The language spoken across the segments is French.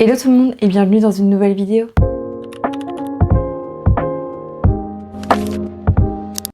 Hello tout le monde et bienvenue dans une nouvelle vidéo.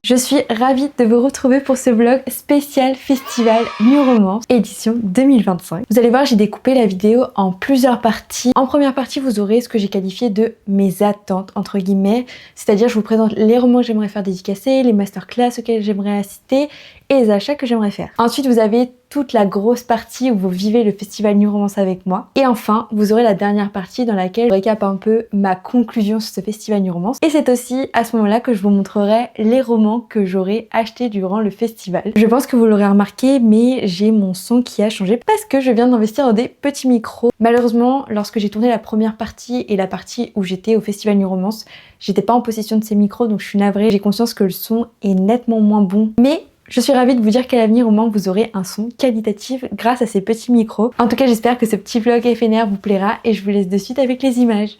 Je suis ravie de vous retrouver pour ce vlog spécial Festival New Romance édition 2025. Vous allez voir, j'ai découpé la vidéo en plusieurs parties. En première partie, vous aurez ce que j'ai qualifié de mes attentes entre guillemets, c'est-à-dire je vous présente les romans que j'aimerais faire dédicacer, les masterclass auxquels j'aimerais assister et les achats que j'aimerais faire. Ensuite, vous avez toute la grosse partie où vous vivez le festival New Romance avec moi. Et enfin, vous aurez la dernière partie dans laquelle je récap un peu ma conclusion sur ce festival New Romance. Et c'est aussi à ce moment-là que je vous montrerai les romans que j'aurai achetés durant le festival. Je pense que vous l'aurez remarqué, mais j'ai mon son qui a changé parce que je viens d'investir dans des petits micros. Malheureusement, lorsque j'ai tourné la première partie et la partie où j'étais au festival New Romance, j'étais pas en possession de ces micros, donc je suis navrée. J'ai conscience que le son est nettement moins bon. Mais je suis ravie de vous dire qu'à l'avenir au moins vous aurez un son qualitatif grâce à ces petits micros. En tout cas j'espère que ce petit vlog éphémère vous plaira et je vous laisse de suite avec les images.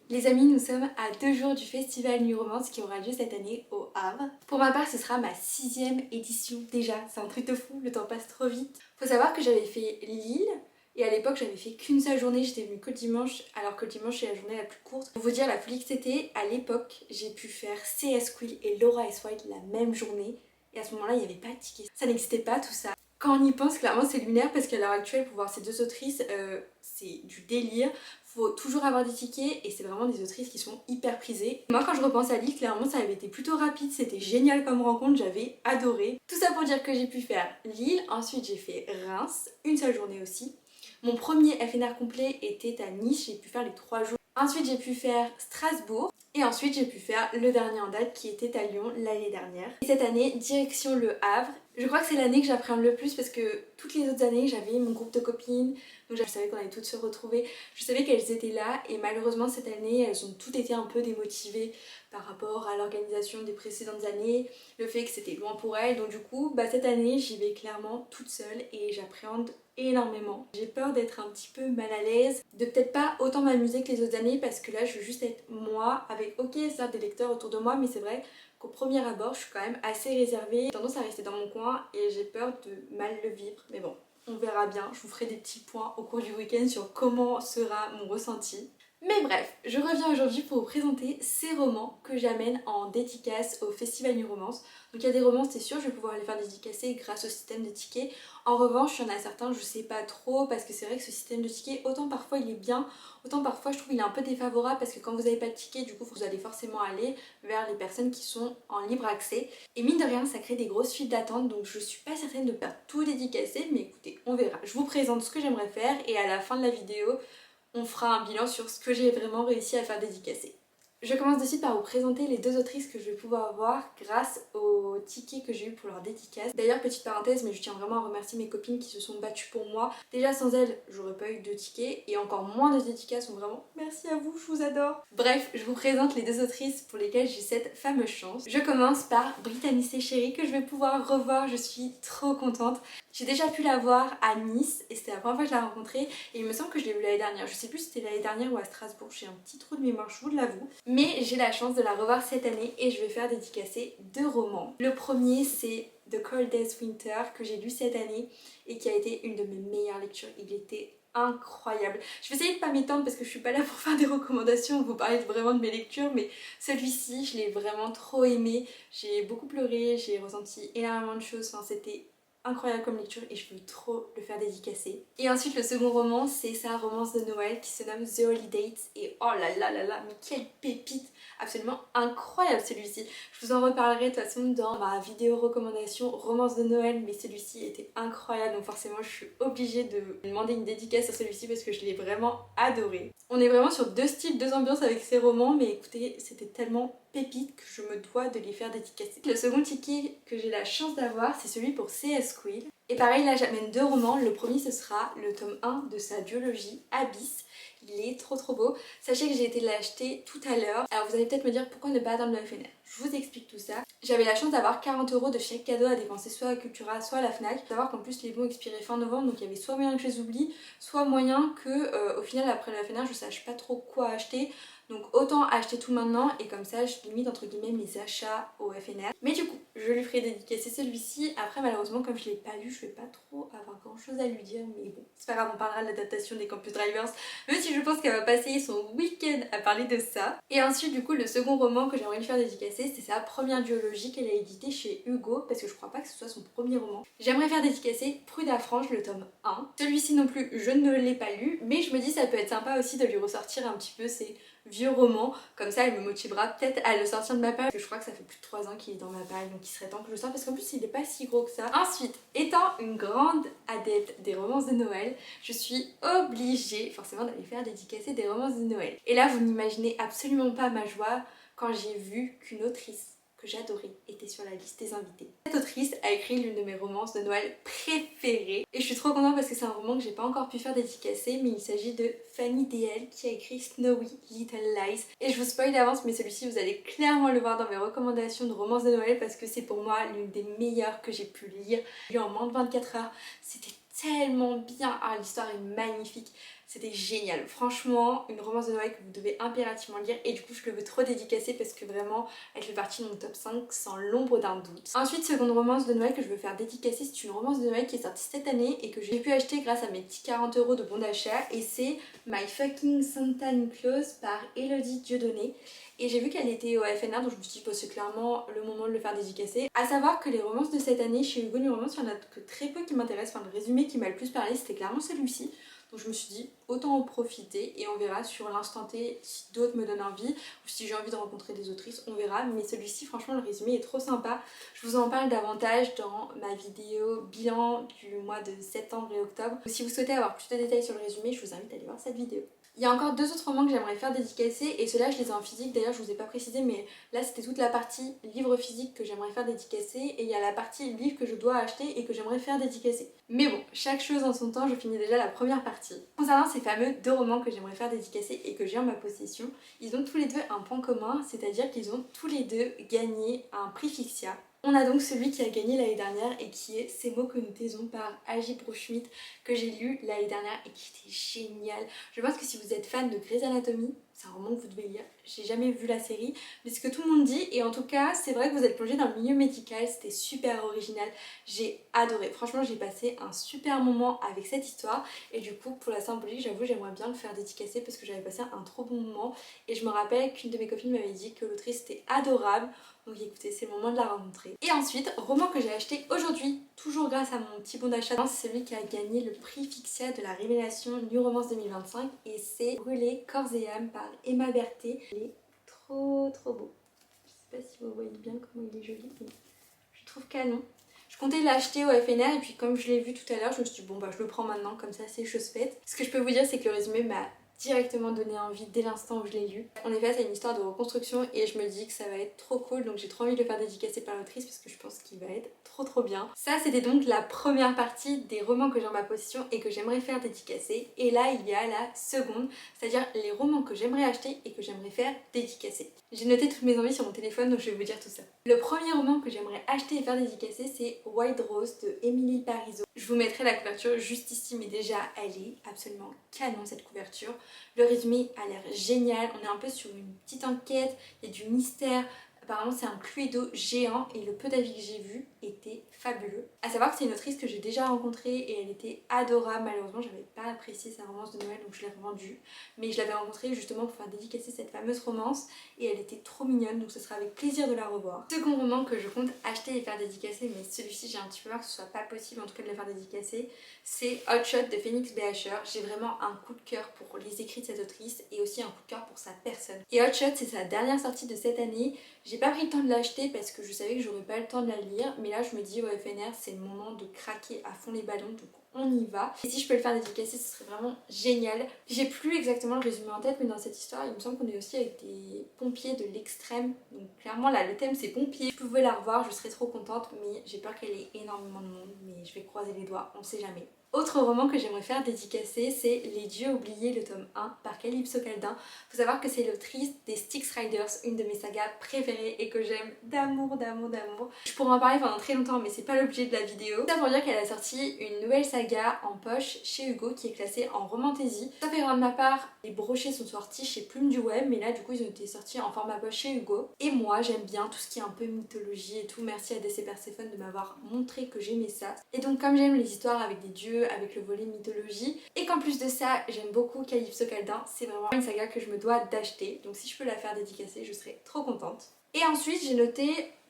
Les amis, nous sommes à 2 jours du festival New Romance qui aura lieu cette année au Havre. Pour ma part ce sera ma 6e édition déjà, c'est un truc de fou, le temps passe trop vite. Faut savoir que j'avais fait Lille et à l'époque j'avais fait qu'une seule journée, j'étais venue que le dimanche alors que le dimanche c'est la journée la plus courte. Pour vous dire la folie que c'était, à l'époque j'ai pu faire CS Quill et Laura S. White la même journée. Et à ce moment-là, il n'y avait pas de ticket. Ça n'existait pas tout ça. Quand on y pense, clairement, c'est lunaire parce qu'à l'heure actuelle, pour voir ces deux autrices, c'est du délire. Faut toujours avoir des tickets et c'est vraiment des autrices qui sont hyper prisées. Moi, quand je repense à Lille, clairement, ça avait été plutôt rapide. C'était génial comme rencontre, j'avais adoré. Tout ça pour dire que j'ai pu faire Lille. Ensuite, j'ai fait Reims, une seule journée aussi. Mon premier FNR complet était à Nice, j'ai pu faire les 3 jours. Ensuite, j'ai pu faire Strasbourg. Et ensuite j'ai pu faire le dernier en date qui était à Lyon l'année dernière. Et cette année, direction Le Havre. Je crois que c'est l'année que j'appréhende le plus parce que toutes les autres années j'avais mon groupe de copines, donc je savais qu'on allait toutes se retrouver, je savais qu'elles étaient là et malheureusement cette année elles ont toutes été un peu démotivées par rapport à l'organisation des précédentes années, le fait que c'était loin pour elles, donc du coup cette année j'y vais clairement toute seule et j'appréhende énormément. J'ai peur d'être un petit peu mal à l'aise, de peut-être pas autant m'amuser que les autres années parce que là je veux juste être moi avec ok ça des lecteurs autour de moi mais c'est vrai qu'au premier abord je suis quand même assez réservée, j'ai tendance à rester dans mon coin et j'ai peur de mal le vivre mais bon on verra bien, je vous ferai des petits points au cours du week-end sur comment sera mon ressenti. Mais bref, je reviens aujourd'hui pour vous présenter ces romans que j'amène en dédicace au Festival New Romance. Donc il y a des romans, c'est sûr, je vais pouvoir les faire dédicacer grâce au système de tickets. En revanche, il y en a certains, je sais pas trop, parce que c'est vrai que ce système de tickets, autant parfois il est bien, autant parfois je trouve qu'il est un peu défavorable, parce que quand vous n'avez pas de ticket, du coup vous allez forcément aller vers les personnes qui sont en libre accès. Et mine de rien, ça crée des grosses files d'attente, donc je suis pas certaine de faire tout dédicacer, mais écoutez, on verra. Je vous présente ce que j'aimerais faire, et à la fin de la vidéo, on fera un bilan sur ce que j'ai vraiment réussi à faire dédicacer. Je commence de suite par vous présenter les deux autrices que je vais pouvoir voir grâce aux tickets que j'ai eu pour leur dédicace. D'ailleurs, petite parenthèse, mais je tiens vraiment à remercier mes copines qui se sont battues pour moi. Déjà sans elles, j'aurais pas eu de tickets et encore moins de dédicaces, donc vraiment merci à vous, je vous adore. Bref, je vous présente les deux autrices pour lesquelles j'ai cette fameuse chance. Je commence par Brittany C. Cherry que je vais pouvoir revoir, je suis trop contente. J'ai déjà pu la voir à Nice et c'était la première fois que je la rencontrais et il me semble que je l'ai vue l'année dernière. Je sais plus si c'était l'année dernière ou à Strasbourg, j'ai un petit trou de mémoire, je vous l'avoue. Mais j'ai la chance de la revoir cette année et je vais faire dédicacer 2 romans. Le premier c'est The Coldest Winter que j'ai lu cette année et qui a été une de mes meilleures lectures. Il était incroyable. Je vais essayer de pas m'étendre parce que je suis pas là pour faire des recommandations, vous parler vraiment de mes lectures, mais celui-ci je l'ai vraiment trop aimé. J'ai beaucoup pleuré, j'ai ressenti énormément de choses, enfin c'était incroyable comme lecture et je veux trop le faire dédicacer. Et ensuite le second roman c'est sa romance de Noël qui se nomme The Holidays et oh là là là là mais quelle pépite, absolument incroyable celui-ci. Je vous en reparlerai de toute façon dans ma vidéo recommandation romance de Noël, mais celui-ci était incroyable donc forcément je suis obligée de demander une dédicace à celui-ci parce que je l'ai vraiment adoré. On est vraiment sur 2 styles, 2 ambiances avec ces romans mais écoutez c'était tellement pépite que je me dois de les faire dédicacer. Le second ticket que j'ai la chance d'avoir c'est celui pour CS Quill. Et pareil là j'amène 2 romans, le premier ce sera le tome 1 de sa duologie Abyss. Il est trop beau. Sachez que j'ai été l'acheter tout à l'heure. Alors vous allez peut-être me dire pourquoi ne pas attendre le FNR. Je vous explique tout ça. J'avais la chance d'avoir 40 € de chèque cadeau à dépenser soit à Cultura soit à la Fnac. Faut savoir qu'en plus les bons expiraient fin novembre donc il y avait soit moyen que je les oublie, soit moyen que au final après le FNR je sache pas trop quoi acheter. Donc autant acheter tout maintenant et comme ça je limite entre guillemets mes achats au FNR. Mais du coup je lui ferai dédicacer celui-ci. Après malheureusement comme je l'ai pas lu, je vais pas trop avoir grand chose à lui dire, mais bon, c'est pas grave, on parlera de l'adaptation des Campus Drivers, même si je pense qu'elle va passer son week-end à parler de ça. Et ensuite du coup le second roman que j'aimerais lui faire dédicacer, c'est sa première duologie qu'elle a édité chez Hugo, parce que je crois pas que ce soit son premier roman. J'aimerais faire dédicacer Prudafranche, le tome 1. Celui-ci non plus, je ne l'ai pas lu, mais je me dis ça peut être sympa aussi de lui ressortir un petit peu ses vieux romans, comme ça elle me motivera peut-être à le sortir de ma page, parce que je crois que ça fait plus de 3 ans qu'il est dans ma page, donc il serait temps que je le sorte, parce qu'en plus il est pas si gros que ça. Ensuite, étant une grande adepte des romances de Noël, je suis obligée forcément d'aller faire dédicacer des romances de Noël. Et là vous n'imaginez absolument pas ma joie quand j'ai vu qu'une autrice que j'adorais était sur la liste des invités. Cette autrice a écrit l'une de mes romances de Noël préférées et je suis trop contente parce que c'est un roman que j'ai pas encore pu faire dédicacer, mais il s'agit de Fanny DL qui a écrit Snowy Little Lies. Et je vous spoil d'avance, mais celui-ci vous allez clairement le voir dans mes recommandations de romances de Noël parce que c'est pour moi l'une des meilleures que j'ai pu lire. Lu en moins de 24 heures, c'était tellement bien. Ah, l'histoire est magnifique. C'était génial. Franchement, une romance de Noël que vous devez impérativement lire et du coup je le veux trop dédicacer parce que vraiment elle fait partie de mon top 5 sans l'ombre d'un doute. Ensuite, seconde romance de Noël que je veux faire dédicacer, c'est une romance de Noël qui est sortie cette année et que j'ai pu acheter grâce à mes petits 40 € de bon d'achat et c'est My Fucking Santa Claus par Elodie Dieudonné. Et j'ai vu qu'elle était au FNR, donc je me suis dit bah, c'est clairement le moment de le faire dédicacer. À savoir que les romances de cette année chez Hugo New Romance, il y en a que très peu qui m'intéressent, enfin le résumé qui m'a le plus parlé c'était clairement celui-ci. Donc je me suis dit autant en profiter et on verra sur l'instant T si d'autres me donnent envie ou si j'ai envie de rencontrer des autrices, on verra. Mais celui-ci franchement le résumé est trop sympa. Je vous en parle davantage dans ma vidéo bilan du mois de septembre et octobre. Si vous souhaitez avoir plus de détails sur le résumé, je vous invite à aller voir cette vidéo. Il y a encore deux autres romans que j'aimerais faire dédicacer et ceux-là je les ai en physique, d'ailleurs je vous ai pas précisé mais là c'était toute la partie livre physique que j'aimerais faire dédicacer et il y a la partie livre que je dois acheter et que j'aimerais faire dédicacer. Mais bon, chaque chose en son temps, je finis déjà la première partie. Concernant ces fameux deux romans que j'aimerais faire dédicacer et que j'ai en ma possession, ils ont tous les deux un point commun, c'est-à-dire qu'ils ont tous les deux gagné un prix Fixia. On a donc celui qui a gagné l'année dernière et qui est Ces mots que nous taisons par Agi Broschmidt que j'ai lu l'année dernière et qui était génial. Je pense que si vous êtes fan de Grey's Anatomy, c'est un roman que vous devez lire. J'ai jamais vu la série, mais c'est ce que tout le monde dit et en tout cas c'est vrai que vous êtes plongé dans le milieu médical, c'était super original. J'ai adoré, franchement j'ai passé un super moment avec cette histoire et du coup pour la symbolique j'avoue j'aimerais bien le faire dédicacer parce que j'avais passé un trop bon moment et je me rappelle qu'une de mes copines m'avait dit que l'autrice était adorable. Donc écoutez, c'est le moment de la rencontrer. Et ensuite, roman que j'ai acheté aujourd'hui, toujours grâce à mon petit bon d'achat, c'est celui qui a gagné le prix Fixia de la révélation New Romance 2025 et c'est Brûlé corps et âme par Emma Berthet. Il est trop beau. Je sais pas si vous voyez bien comment il est joli, mais je trouve canon. Je comptais l'acheter au FNR et puis comme je l'ai vu tout à l'heure, je me suis dit bon bah je le prends maintenant, comme ça c'est chose faite. Ce que je peux vous dire c'est que le résumé m'a directement donné envie dès l'instant où je l'ai lu. On est face à une histoire de reconstruction et je me dis que ça va être trop cool, donc j'ai trop envie de le faire dédicacer par l'autrice parce que je pense qu'il va être trop bien. Ça c'était donc la première partie des romans que j'ai en ma possession et que j'aimerais faire dédicacer. Et là il y a la seconde, c'est-à-dire les romans que j'aimerais acheter et que j'aimerais faire dédicacer. J'ai noté toutes mes envies sur mon téléphone donc je vais vous dire tout ça. Le premier roman que j'aimerais acheter et faire dédicacer c'est White Rose de Emily Parizeau. Je vous mettrai la couverture juste ici mais déjà elle est absolument canon cette couverture. Le résumé a l'air génial, on est un peu sur une petite enquête, il y a du mystère. Apparemment c'est un Cluedo géant et le peu d'avis que j'ai vu était fabuleux. A savoir que c'est une autrice que j'ai déjà rencontrée et elle était adorable. Malheureusement j'avais pas apprécié sa romance de Noël donc je l'ai revendue. Mais je l'avais rencontrée justement pour faire dédicacer cette fameuse romance et elle était trop mignonne donc ce sera avec plaisir de la revoir. Second roman que je compte acheter et faire dédicacer, mais celui-ci j'ai un petit peu peur que ce soit pas possible en tout cas de le faire dédicacer, c'est Hot Shot de Phoenix Beacher. J'ai vraiment un coup de cœur pour les écrits de cette autrice et aussi un coup de cœur pour sa personne. Et Hot Shot c'est sa dernière sortie de cette année. J'ai pas pris le temps de l'acheter parce que je savais que j'aurais pas le temps de la lire, mais là je me dis au FNR c'est le moment de craquer à fond les ballons donc on y va. Et si je peux le faire dédicacer ce serait vraiment génial. J'ai plus exactement le résumé en tête mais dans cette histoire il me semble qu'on est aussi avec des pompiers de l'extrême. Donc clairement là le thème c'est pompiers. Si je pouvais la revoir je serais trop contente mais j'ai peur qu'elle ait énormément de monde, mais je vais croiser les doigts, on sait jamais. Autre roman que j'aimerais faire dédicacer, c'est Les Dieux oubliés, le tome 1 par Calypso Caldin. Faut savoir que c'est l'autrice des Styx Riders, une de mes sagas préférées et que j'aime d'amour, d'amour, d'amour. Je pourrais en parler pendant très longtemps mais c'est pas l'objet de la vidéo. Ça pour dire qu'elle a sorti une nouvelle saga en poche chez Hugo qui est classée en romantaisie. Sauf erreur de ma part, les brochets sont sortis chez Plume du Web mais là du coup ils ont été sortis en format poche chez Hugo. Et moi j'aime bien tout ce qui est un peu mythologie et tout. Merci à DC Perséphone de m'avoir montré que j'aimais ça. Et donc comme j'aime les histoires avec des dieux, avec le volet mythologie et qu'en plus de ça j'aime beaucoup Calypso Caldin, c'est vraiment une saga que je me dois d'acheter, donc si je peux la faire dédicacer je serai trop contente. Et ensuite j'ai noté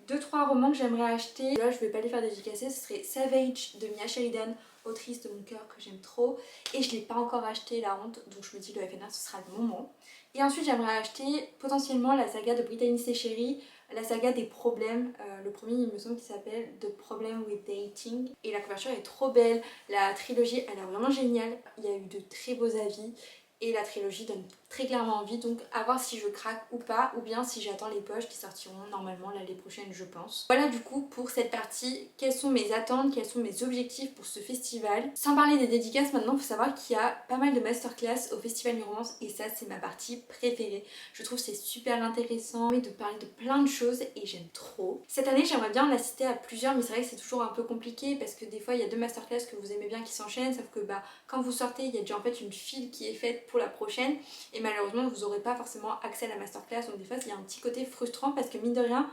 2-3 romans que j'aimerais acheter. Là je vais pas les faire dédicacer, ce serait Savage de Mia Sheridan, autrice de mon cœur que j'aime trop, et je l'ai pas encore acheté, la honte, donc je me dis le FNR ce sera le moment. Et ensuite j'aimerais acheter potentiellement la saga de Brittany Sechéry, la saga des problèmes. Le premier il me semble qu'il s'appelle The Problem with Dating et la couverture est trop belle, la trilogie elle est vraiment géniale, il y a eu de très beaux avis et la trilogie donne très clairement envie, donc à voir si je craque ou pas, ou bien si j'attends les poches qui sortiront normalement l'année prochaine je pense. Voilà du coup pour cette partie, quelles sont mes attentes, quels sont mes objectifs pour ce festival. Sans parler des dédicaces maintenant, il faut savoir qu'il y a pas mal de masterclass au Festival New Romance et ça c'est ma partie préférée. Je trouve c'est super intéressant de parler de plein de choses et j'aime trop. Cette année j'aimerais bien en assister à plusieurs mais c'est vrai que c'est toujours un peu compliqué parce que des fois il y a 2 masterclass que vous aimez bien qui s'enchaînent, sauf que quand vous sortez il y a déjà en fait une file qui est faite pour la prochaine et malheureusement vous n'aurez pas forcément accès à la masterclass, donc des fois il y a un petit côté frustrant parce que mine de rien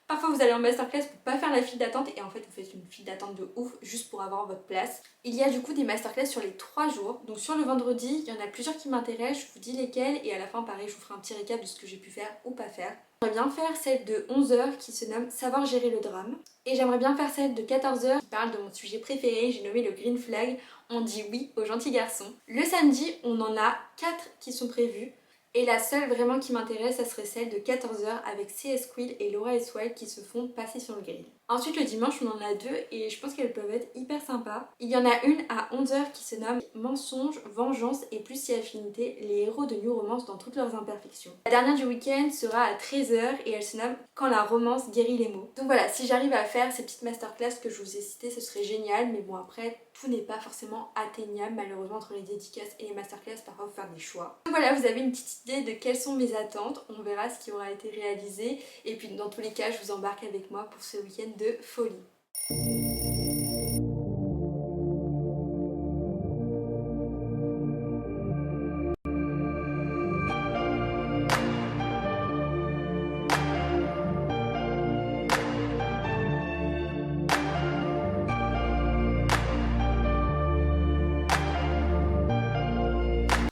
parfois vous allez en masterclass pour pas faire la file d'attente et en fait vous faites une file d'attente de ouf juste pour avoir votre place. Il y a du coup des masterclass sur les 3 jours, donc sur le vendredi il y en a plusieurs qui m'intéressent, je vous dis lesquels et à la fin pareil je vous ferai un petit récap de ce que j'ai pu faire ou pas faire. J'aimerais bien faire celle de 11h qui se nomme Savoir gérer le drame. Et j'aimerais bien faire celle de 14h qui parle de mon sujet préféré, j'ai nommé le green flag, on dit oui aux gentils garçons. Le samedi, on en a 4 qui sont prévus. Et la seule vraiment qui m'intéresse, ça serait celle de 14h avec CS Quill et Laura S. Wild qui se font passer sur le grill. Ensuite le dimanche on en a 2 et je pense qu'elles peuvent être hyper sympas. Il y en a une à 11h qui se nomme Mensonge, Vengeance et plus si affinité, les héros de New Romance dans toutes leurs imperfections. La dernière du week-end sera à 13h et elle se nomme Quand la romance guérit les mots. Donc voilà, si j'arrive à faire ces petites masterclass que je vous ai citées ce serait génial, mais bon après tout n'est pas forcément atteignable malheureusement entre les dédicaces et les masterclass, parfois faut faire des choix. Donc voilà, vous avez une petite idée de quelles sont mes attentes, on verra ce qui aura été réalisé et puis dans tous les cas je vous embarque avec moi pour ce week-end de folie.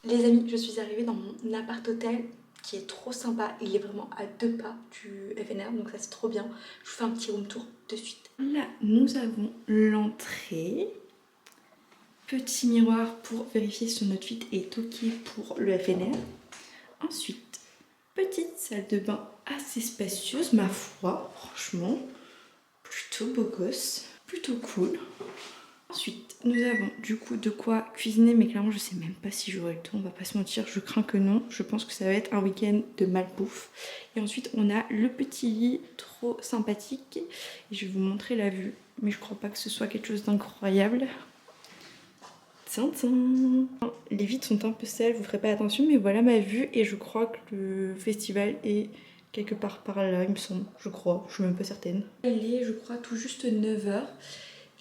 Les amis, je suis arrivée dans mon appart hôtel qui est trop sympa. Il est vraiment à 2 pas du FNR, donc ça c'est trop bien. Je vous fais un petit room tour de suite. Là, nous avons l'entrée. Petit miroir pour vérifier si notre fit est ok pour le FNR. Ensuite, petite salle de bain assez spacieuse, ma foi, franchement, plutôt beau gosse, plutôt cool. Ensuite, nous avons du coup de quoi cuisiner, mais clairement je sais même pas si j'aurai le temps, on va pas se mentir, je crains que non. Je pense que ça va être un week-end de malbouffe. Et ensuite on a le petit lit trop sympathique. Et je vais vous montrer la vue, mais je crois pas que ce soit quelque chose d'incroyable. Les vitres sont un peu sales, vous ferez pas attention, mais voilà ma vue et je crois que le festival est quelque part par là, il me semble, je crois, je suis même pas certaine. Il est, je crois, tout juste 9h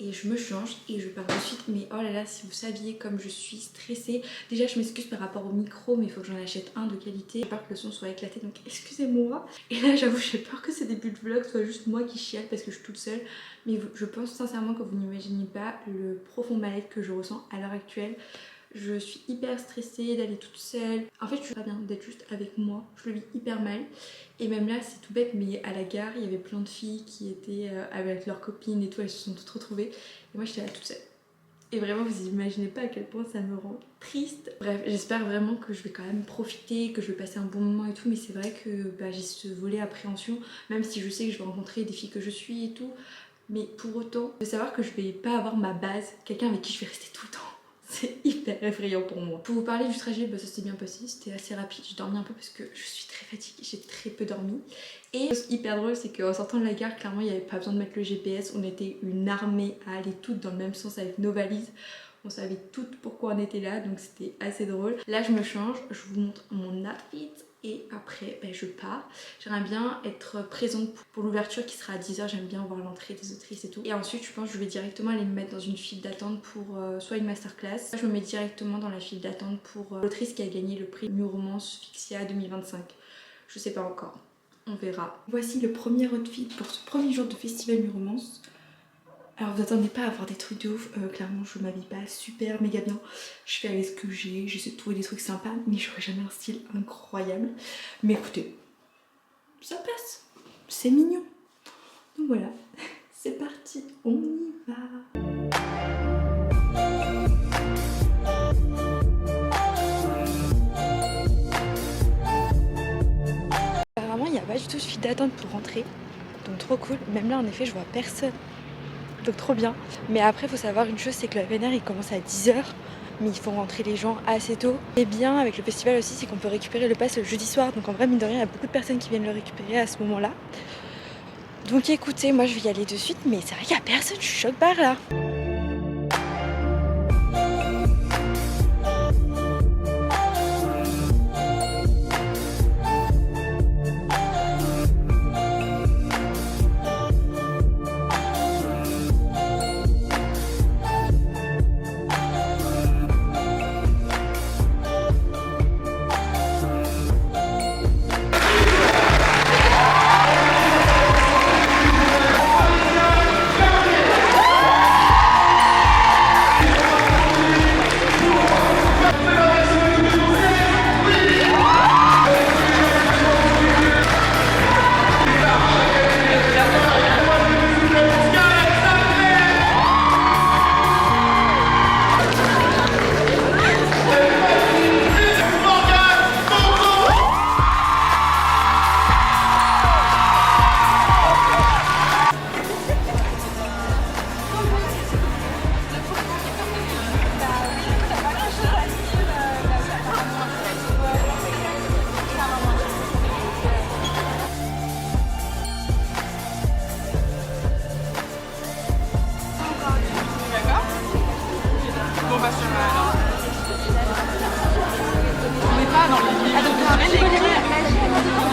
et je me change et je pars de suite, mais oh là là, si vous saviez comme je suis stressée. Déjà je m'excuse par rapport au micro, mais il faut que j'en achète un de qualité. J'ai peur que le son soit éclaté, donc excusez-moi. Et là j'avoue j'ai peur que ces débuts de vlog soient juste moi qui chiale parce que je suis toute seule. Mais je pense sincèrement que vous n'imaginez pas le profond mal-être que je ressens à l'heure actuelle. Je suis hyper stressée d'aller toute seule. En fait je suis pas bien d'être juste avec moi, je le vis hyper mal. Et même là c'est tout bête, mais à la gare il y avait plein de filles qui étaient avec leurs copines et tout, elles se sont toutes retrouvées. Et moi j'étais là toute seule. Et vraiment vous imaginez pas à quel point ça me rend triste. Bref, j'espère vraiment que je vais quand même profiter, que je vais passer un bon moment et tout. Mais c'est vrai que j'ai ce volet appréhension, même si je sais que je vais rencontrer des filles que je suis et tout. Mais pour autant, de savoir que je vais pas avoir ma base, quelqu'un avec qui je vais rester tout le temps. C'est hyper effrayant pour moi. Pour vous parler du trajet, ça s'est bien passé, c'était assez rapide. J'ai dormi un peu parce que je suis très fatiguée, j'ai très peu dormi. Et ce qui est hyper drôle, c'est qu'en sortant de la gare, clairement, il n'y avait pas besoin de mettre le GPS. On était une armée à aller toutes dans le même sens avec nos valises On savait toutes pourquoi on était là, donc c'était assez drôle. Là je me change, je vous montre mon outfit et après je pars. J'aimerais bien être présente pour l'ouverture qui sera à 10 h, j'aime bien voir l'entrée des autrices et tout. Et ensuite je pense que je vais directement aller me mettre dans une file d'attente pour soit une masterclass. Je me mets directement dans la file d'attente pour l'autrice qui a gagné le prix New Romance Fixia 2025. Je sais pas encore, on verra. Voici le premier outfit pour ce premier jour de festival New Romance. Alors vous attendez pas à avoir des trucs de ouf, clairement je m'habille pas super méga bien, je fais avec ce que j'ai, j'essaie de trouver des trucs sympas, mais j'aurais jamais un style incroyable. Mais écoutez, ça passe, c'est mignon. Donc voilà, c'est parti, on y va. Apparemment il n'y a pas du tout de file d'attente pour rentrer, donc trop cool, même là en effet je vois personne. Donc trop bien. Mais après, il faut savoir une chose, c'est que le VNR il commence à 10 h, mais il faut rentrer les gens assez tôt. Et bien avec le festival aussi, c'est qu'on peut récupérer le pass le jeudi soir. Donc en vrai, mine de rien, il y a beaucoup de personnes qui viennent le récupérer à ce moment-là. Donc écoutez, moi je vais y aller de suite, mais c'est vrai qu'il n'y a personne, je suis choc barre là.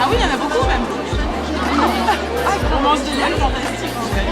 Ah oui, il y en a beaucoup même. On mange des liens fantastiques en fait.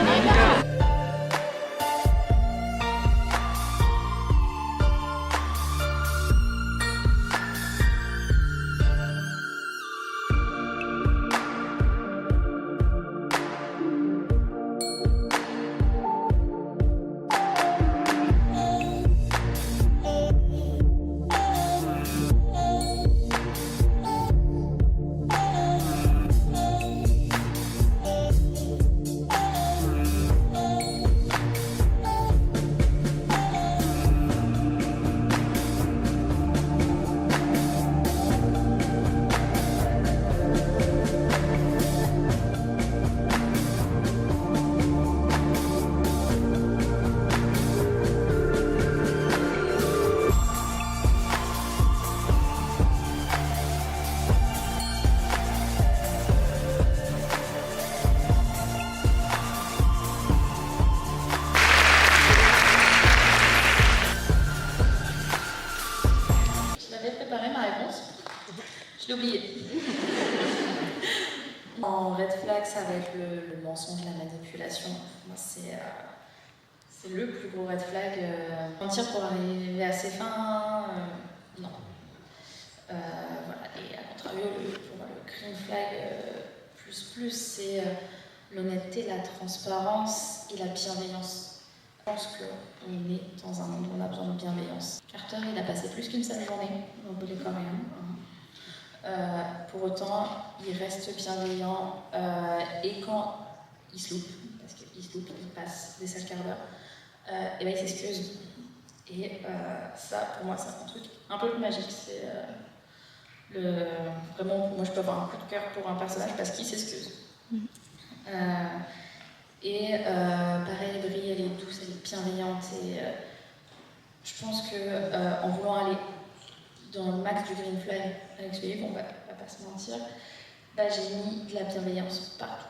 Je l'ai oublié. En red flag, ça va être le mensonge, la manipulation. Moi, c'est le plus gros red flag. Mentir pour arriver à ses fins, non. Voilà. Et à contrario, pour moi, le green flag c'est l'honnêteté, la transparence et la bienveillance. Je pense qu'on est dans un monde où on a besoin de bienveillance. Carter, il a passé plus qu'une seule journée au bout des coréens. Pour autant, il reste bienveillant et quand il se loupe, parce qu'il se loupe, il passe des sales quarts d'heure, et ben il s'excuse. Et ça, pour moi, c'est un truc un peu plus magique. C'est vraiment, moi, je peux avoir un coup de cœur pour un personnage parce qu'il s'excuse. Pareil, Brie, elle est douce, elle est bienveillante et je pense que en voulant aller dans le max du green flag avec ce livre, on va pas se mentir, j'ai mis de la bienveillance partout.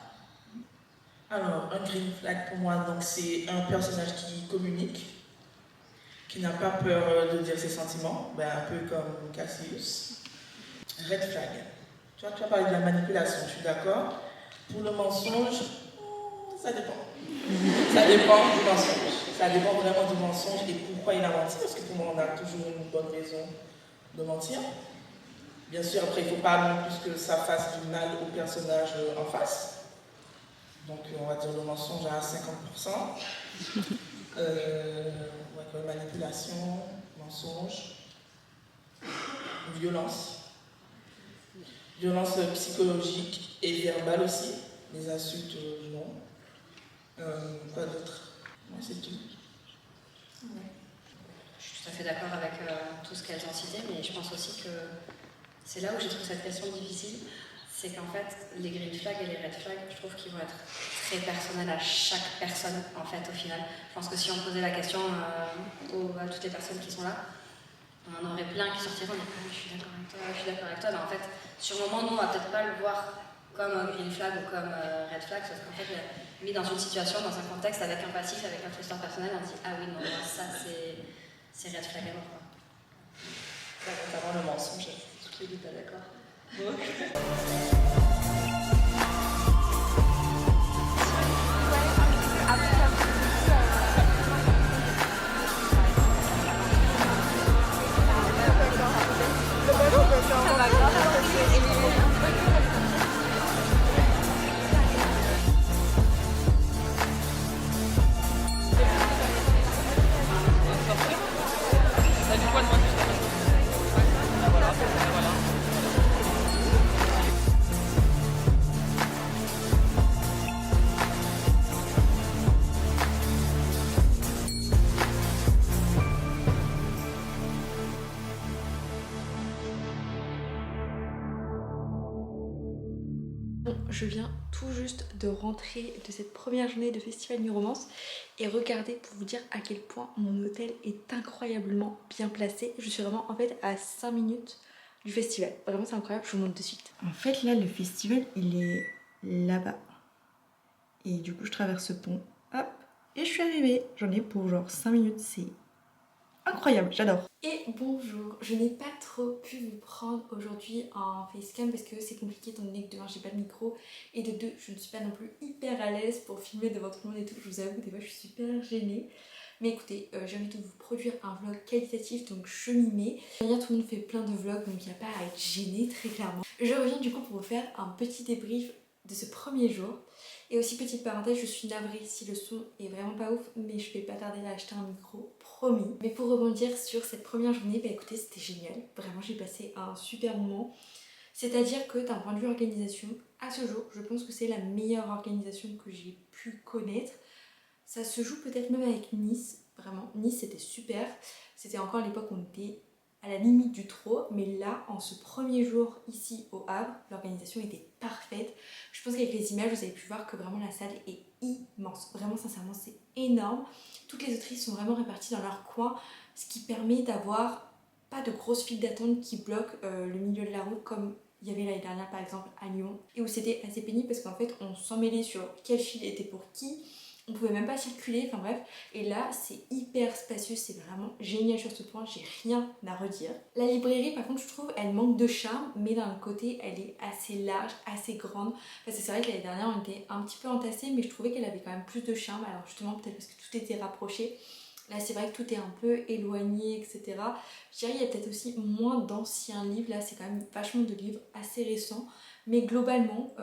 Alors, un green flag pour moi, donc c'est un personnage qui communique, qui n'a pas peur de dire ses sentiments, ben, un peu comme Cassius. Red flag. Tu vois, tu as parlé de la manipulation, je suis d'accord. Pour le mensonge, ça dépend. Ça dépend du mensonge. Ça dépend vraiment du mensonge et pourquoi il a menti, parce que pour moi, on a toujours une bonne raison de mentir. Bien sûr, après, il ne faut pas non plus que ça fasse du mal au personnage en face. Donc, on va dire le mensonge à 50%. Manipulation, mensonge, violence. Violence psychologique et verbale aussi. Les insultes, non. Quoi d'autre? Ouais, c'est tout. Ouais. Je suis tout à fait d'accord avec tout ce qu'elles ont cité, mais je pense aussi que c'est là où j'ai trouvé cette question difficile. C'est qu'en fait, les green flags et les red flags, je trouve qu'ils vont être très personnels à chaque personne, en fait, au final. Je pense que si on posait la question à toutes les personnes qui sont là, on en aurait plein qui sortiraient en disant « je suis d'accord avec toi, je suis d'accord avec toi ». Mais en fait, sur le moment, nous, on va peut-être pas le voir comme un green flag ou comme red flag, parce qu'en fait, mis dans une situation, dans un contexte, avec un passif, avec notre histoire personnelle, on dit « ah oui, non, moi, ça, c'est red flag à mort, quoi ». Notamment le mensonge, toutes les deux pas d'accord. Je viens tout juste de rentrer de cette première journée de Festival New Romance et regardez pour vous dire à quel point mon hôtel est incroyablement bien placé. Je suis vraiment en fait à 5 minutes du festival. Vraiment c'est incroyable, je vous montre de suite. En fait là le festival il est là-bas. Et du coup je traverse ce pont, hop, et je suis arrivée. J'en ai pour genre 5 minutes, c'est incroyable, j'adore. Et bonjour, je n'ai pas trop pu vous prendre aujourd'hui en facecam parce que c'est compliqué étant donné que de 1 j'ai pas de micro et de 2 je ne suis pas non plus hyper à l'aise pour filmer devant tout le monde et tout. Je vous avoue que des fois je suis super gênée. Mais écoutez, j'ai envie de vous produire un vlog qualitatif donc je m'y mets. D'ailleurs tout le monde fait plein de vlogs donc il n'y a pas à être gêné très clairement. Je reviens du coup pour vous faire un petit débrief de ce premier jour. Et aussi petite parenthèse, je suis navrée si le son est vraiment pas ouf, mais je vais pas tarder à acheter un micro, promis. Mais pour rebondir sur cette première journée, bah écoutez c'était génial, vraiment j'ai passé un super moment. C'est-à-dire que d'un point de vue organisation, à ce jour, je pense que c'est la meilleure organisation que j'ai pu connaître. Ça se joue peut-être même avec Nice, vraiment, Nice c'était super. C'était encore à l'époque où on était à la limite du trop, mais là, en ce premier jour ici au Havre, l'organisation était parfaite. Je pense qu'avec les images, vous avez pu voir que vraiment la salle est immense. Vraiment, sincèrement, c'est énorme. Toutes les autrices sont vraiment réparties dans leur coin, ce qui permet d'avoir pas de grosses files d'attente qui bloquent le milieu de la route comme il y avait l'année dernière par exemple à Lyon, et où c'était assez pénible parce qu'en fait, on s'en mêlait sur quelle file était pour qui. On pouvait même pas circuler, enfin bref, et là c'est hyper spacieux, c'est vraiment génial sur ce point, j'ai rien à redire. La librairie par contre je trouve elle manque de charme, mais d'un côté elle est assez large, assez grande, parce que c'est vrai que l'année dernière on était un petit peu entassés, mais je trouvais qu'elle avait quand même plus de charme, alors justement peut-être parce que tout était rapproché. Là c'est vrai que tout est un peu éloigné, etc. Je dirais qu'il y a peut-être aussi moins d'anciens livres, là c'est quand même vachement de livres assez récents, mais globalement,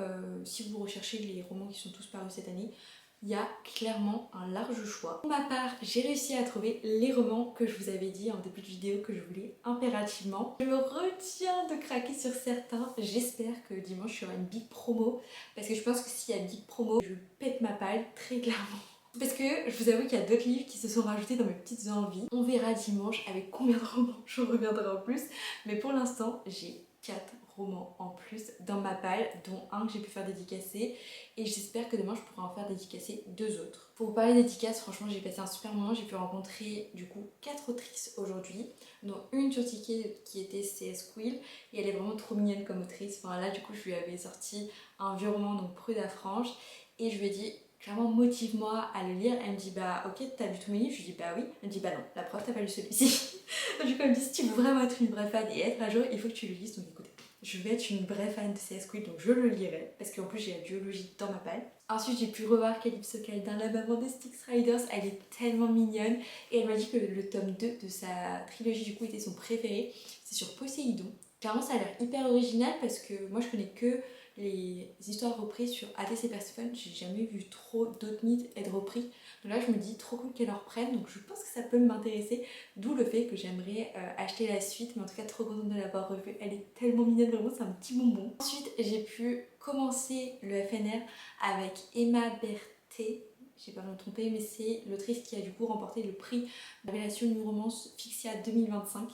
si vous recherchez les romans qui sont tous parus cette année, il y a clairement un large choix. Pour ma part, j'ai réussi à trouver les romans que je vous avais dit en début de vidéo que je voulais impérativement. Je me retiens de craquer sur certains. J'espère que dimanche il y aura une big promo parce que je pense que s'il y a une big promo, je pète ma palle très clairement. Parce que je vous avoue qu'il y a d'autres livres qui se sont rajoutés dans mes petites envies. On verra dimanche avec combien de romans je reviendrai en plus. Mais pour l'instant, j'ai 4 romans en plus dans ma palle, dont un que j'ai pu faire dédicacer, et j'espère que demain je pourrai en faire dédicacer 2 autres. Pour vous parler de dédicaces, franchement j'ai passé un super moment, j'ai pu rencontrer du coup 4 autrices aujourd'hui, dont une sur Ticket qui était CS Quill, et elle est vraiment trop mignonne comme autrice. Enfin là du coup je lui avais sorti un vieux roman, donc Prude à Franche, et je lui ai dit clairement motive-moi à le lire. Elle me dit bah ok, t'as lu tous mes livres? Je lui dis bah oui. Elle me dit bah non, la preuve, t'as pas lu celui-ci. Donc du coup elle me dit si tu veux vraiment être une vraie fan et être à jour, il faut que tu le lises. Donc écoutez, je vais être une vraie fan de C.S. Squid, donc je le lirai parce qu'en plus j'ai la duologie dans ma palle. Ensuite j'ai pu revoir Calypso Kaldin, la maman des Styx Riders, elle est tellement mignonne et elle m'a dit que le tome 2 de sa trilogie du coup était son préféré. C'est sur Poséidon. Clairement ça a l'air hyper original parce que moi je connais que les histoires reprises sur Hades et Perséphone, j'ai jamais vu trop d'autres mythes être repris. Donc là je me dis trop cool qu'elle en reprenne, donc je pense que ça peut m'intéresser, d'où le fait que j'aimerais acheter la suite, mais en tout cas trop contente de l'avoir revue, elle est tellement mignonne, vraiment c'est un petit bonbon. Ensuite j'ai pu commencer le FNR avec Emma Berthet, j'ai pas me tromper, mais c'est l'autrice qui a du coup remporté le prix Révélation New Romance Fixia 2025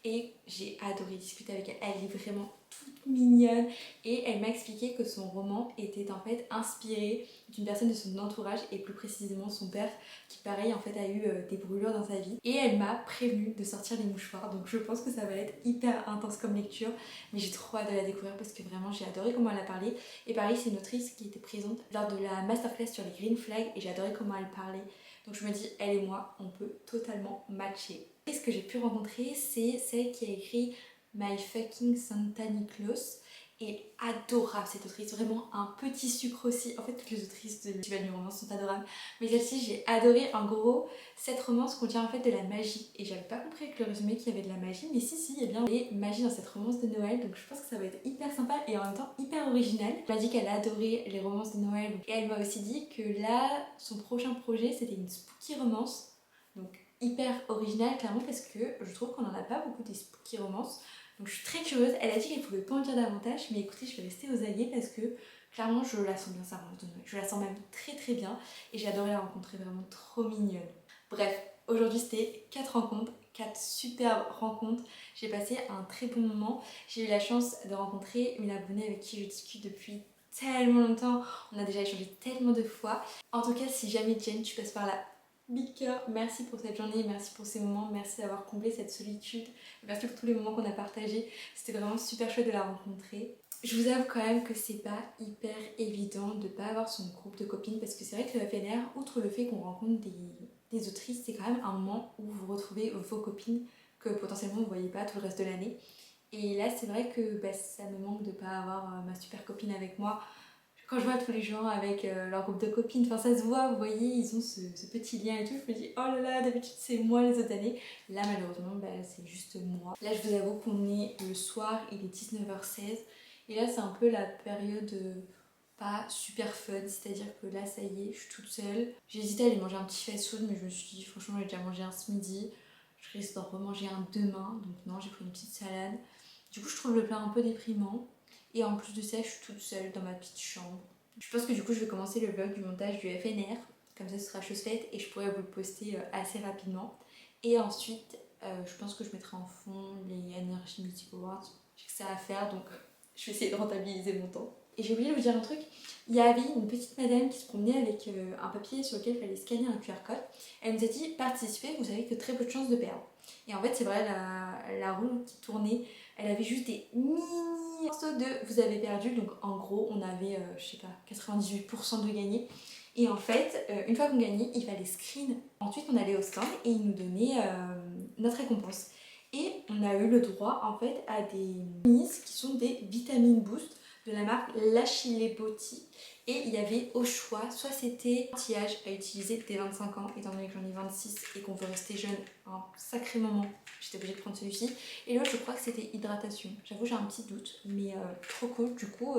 et j'ai adoré discuter avec elle, elle est vraiment toute mignonne et elle m'a expliqué que son roman était en fait inspiré d'une personne de son entourage et plus précisément son père qui pareil en fait a eu des brûlures dans sa vie et elle m'a prévenu de sortir les mouchoirs, donc je pense que ça va être hyper intense comme lecture, mais j'ai trop hâte de la découvrir parce que vraiment j'ai adoré comment elle a parlé. Et pareil c'est une autrice qui était présente lors de la masterclass sur les green flags et j'ai adoré comment elle parlait, donc je me dis elle et moi on peut totalement matcher. Et ce que j'ai pu rencontrer c'est celle qui a écrit My Fucking Santa Niklaus, et adorable cette autrice, vraiment un petit sucre aussi. En fait toutes les autrices de Festival du Romance sont adorables, mais celle-ci j'ai adoré. En gros cette romance contient en fait de la magie et j'avais pas compris avec le résumé qu'il y avait de la magie, mais si il y a bien des magies dans cette romance de Noël, donc je pense que ça va être hyper sympa et en même temps hyper original. Elle m'a dit qu'elle a adoré les romances de Noël et elle m'a aussi dit que là son prochain projet c'était une spooky romance, donc hyper original clairement parce que je trouve qu'on en a pas beaucoup des spooky romances. Donc je suis très curieuse, elle a dit qu'elle pouvait pas en dire davantage, mais écoutez je vais rester aux alliés parce que clairement je la sens bien sa romance de Noël. Je la sens même très très bien et j'ai adoré la rencontrer, vraiment trop mignonne. Bref, aujourd'hui c'était 4 rencontres, 4 superbes rencontres. J'ai passé un très bon moment. J'ai eu la chance de rencontrer une abonnée avec qui je discute depuis tellement longtemps. On a déjà échangé tellement de fois. En tout cas si jamais Jen tu passes par là, big cœur, merci pour cette journée, merci pour ces moments, merci d'avoir comblé cette solitude, merci pour tous les moments qu'on a partagés, c'était vraiment super chouette de la rencontrer. Je vous avoue quand même que c'est pas hyper évident de pas avoir son groupe de copines parce que c'est vrai que le FNR, outre le fait qu'on rencontre des autrices, c'est quand même un moment où vous retrouvez vos copines que potentiellement vous voyez pas tout le reste de l'année. Et là c'est vrai que ça me manque de pas avoir ma super copine avec moi. Quand je vois tous les gens avec leur groupe de copines, enfin ça se voit, vous voyez, ils ont ce petit lien et tout, je me dis oh là là, d'habitude c'est moi les autres années. Là malheureusement c'est juste moi. Là je vous avoue qu'on est le soir, il est 19h16 et là c'est un peu la période pas super fun, c'est-à-dire que là ça y est, je suis toute seule. J'ai hésité à aller manger un petit fast food mais je me suis dit franchement j'ai déjà mangé un ce midi, je risque d'en remanger un demain, donc non j'ai pris une petite salade. Du coup je trouve le plat un peu déprimant. Et en plus de ça, je suis toute seule dans ma petite chambre. Je pense que du coup, je vais commencer le vlog du montage du FNR. Comme ça, ce sera chose faite et je pourrai vous le poster assez rapidement. Et ensuite, je pense que je mettrai en fond les Energy Music Awards. J'ai que ça à faire, donc je vais essayer de rentabiliser mon temps. Et j'ai oublié de vous dire un truc. Il y avait une petite madame qui se promenait avec un papier sur lequel il fallait scanner un QR code. Elle nous a dit « Participez, vous avez que très peu de chances de perdre ». Et en fait, c'est vrai, la roue qui tournait, elle avait juste des mini morceaux de « Vous avez perdu ». Donc en gros, on avait, je sais pas, 98% de gagné. Et en fait, une fois qu'on gagnait, il fallait screen. Ensuite, on allait au stand et ils nous donnaient notre récompense. Et on a eu le droit en fait à des minis qui sont des vitamines boost de la marque L'Achille Beauty. Et il y avait au choix, soit c'était un tillage à utiliser dès 25 ans, étant donné que j'en ai 26 et qu'on veut rester jeune un sacré moment, j'étais obligée de prendre celui-ci. Et l'autre, je crois que c'était hydratation. J'avoue, j'ai un petit doute, mais trop cool. Du coup,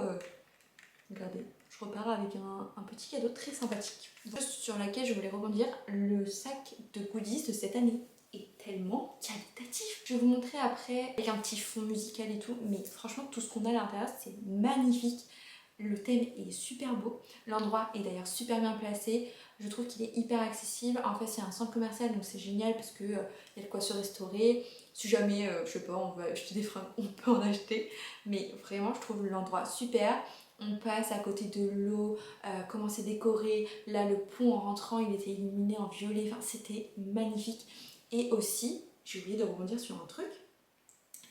regardez, je repars avec un petit cadeau très sympathique. Chose sur laquelle je voulais rebondir, le sac de goodies de cette année est tellement qualitatif. Je vais vous montrer après avec un petit fond musical et tout, mais franchement tout ce qu'on a à l'intérieur c'est magnifique. Le thème est super beau, l'endroit est d'ailleurs super bien placé, je trouve qu'il est hyper accessible. En fait c'est un centre commercial donc c'est génial parce que y a de quoi se restaurer. Si jamais, je sais pas, on veut acheter des fringues, on peut en acheter, mais vraiment je trouve l'endroit super. On passe à côté de l'eau, comment c'est décoré, là le pont en rentrant il était illuminé en violet, enfin c'était magnifique. Et aussi, j'ai oublié de rebondir sur un truc,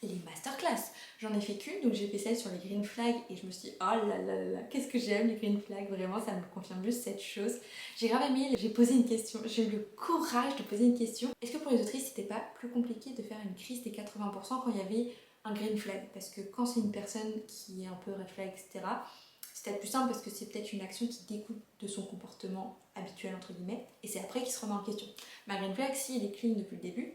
les masterclass. J'en ai fait qu'une, donc j'ai fait celle sur les green flags et je me suis dit oh là là là, qu'est-ce que j'aime les green flags, vraiment ça me confirme juste cette chose. J'ai grave aimé, j'ai posé une question, j'ai eu le courage de poser une question. Est-ce que pour les autrices c'était pas plus compliqué de faire une crise des 80% quand il y avait un green flag? Parce que quand c'est une personne qui est un peu red flag, etc., c'est peut-être plus simple parce que c'est peut-être une action qui découle de son comportement habituel entre guillemets et c'est après qu'il se remet en question. Mais un green flag, s'il est clean depuis le début,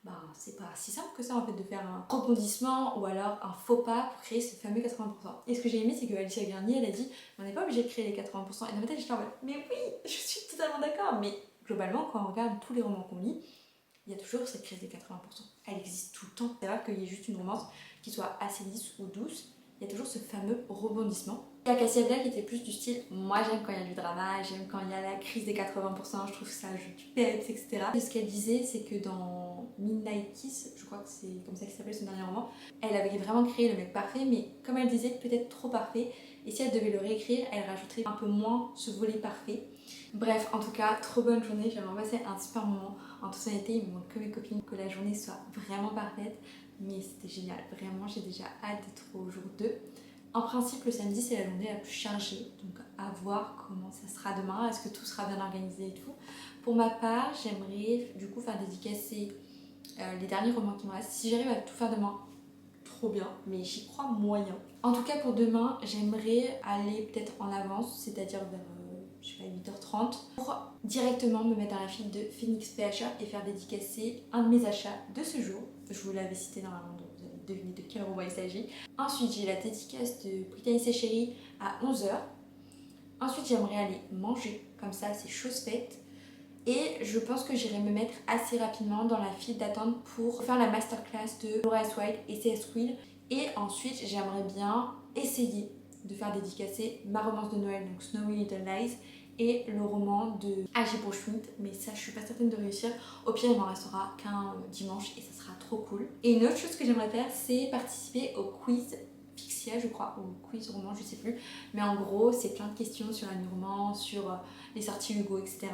ben, c'est pas si simple que ça en fait de faire un rebondissement ou alors un faux pas pour créer ce fameux 80%. Et ce que j'ai aimé, c'est que Alicia Garnier, elle a dit on n'est pas obligé de créer les 80%. Et dans ma tête, j'étais en mode mais oui, je suis totalement d'accord. Mais globalement, quand on regarde tous les romans qu'on lit, il y a toujours cette crise des 80%. Elle existe tout le temps. C'est rare qu'il y ait juste une romance qui soit assez lisse ou douce. Il y a toujours ce fameux rebondissement. Il y a Cassia Black qui était plus du style moi j'aime quand il y a du drama, j'aime quand il y a la crise des 80%, je trouve que ça ajoute du peps, etc. Et ce qu'elle disait, c'est que dans Midnight Kiss, je crois que c'est comme ça qu'il s'appelle son dernier roman, elle avait vraiment créé le mec parfait, mais comme elle disait, peut-être trop parfait. Et si elle devait le réécrire, elle rajouterait un peu moins ce volet parfait. Bref, en tout cas, trop bonne journée, j'ai vraiment passé un super moment. En toute honnêteté, il me manque que mes copines, que la journée soit vraiment parfaite. Mais c'était génial, vraiment, j'ai déjà hâte d'être au jour 2. En principe, le samedi, c'est la journée la plus chargée, donc à voir comment ça sera demain, est-ce que tout sera bien organisé et tout. Pour ma part, j'aimerais du coup faire dédicacer les derniers romans qui me restent. Si j'arrive à tout faire demain, trop bien, mais j'y crois moyen. En tout cas, pour demain, j'aimerais aller peut-être en avance, c'est-à-dire vers je sais pas, 8h30, pour directement me mettre dans la file de Phoenix PHA et faire dédicacer un de mes achats de ce jour. Je vous l'avais cité normalement, donc vous avez deviné de quel roman il s'agit. Ensuite, j'ai la dédicace de Brittany Chérie à 11h. Ensuite, j'aimerais aller manger, comme ça c'est chose faite. Et je pense que j'irai me mettre assez rapidement dans la file d'attente pour faire la masterclass de Laura S. White et C.S. Quill. Et ensuite, j'aimerais bien essayer de faire dédicacer ma romance de Noël, donc Snowy Little Lies, et le roman de A.J. Boschmidt, mais ça je suis pas certaine de réussir. Au pire, il m'en restera qu'un dimanche et ça sera trop cool. Et une autre chose que j'aimerais faire, c'est participer au quiz Fixia, je crois, ou quiz roman, je sais plus. Mais en gros, c'est plein de questions sur la roman, sur les sorties Hugo, etc.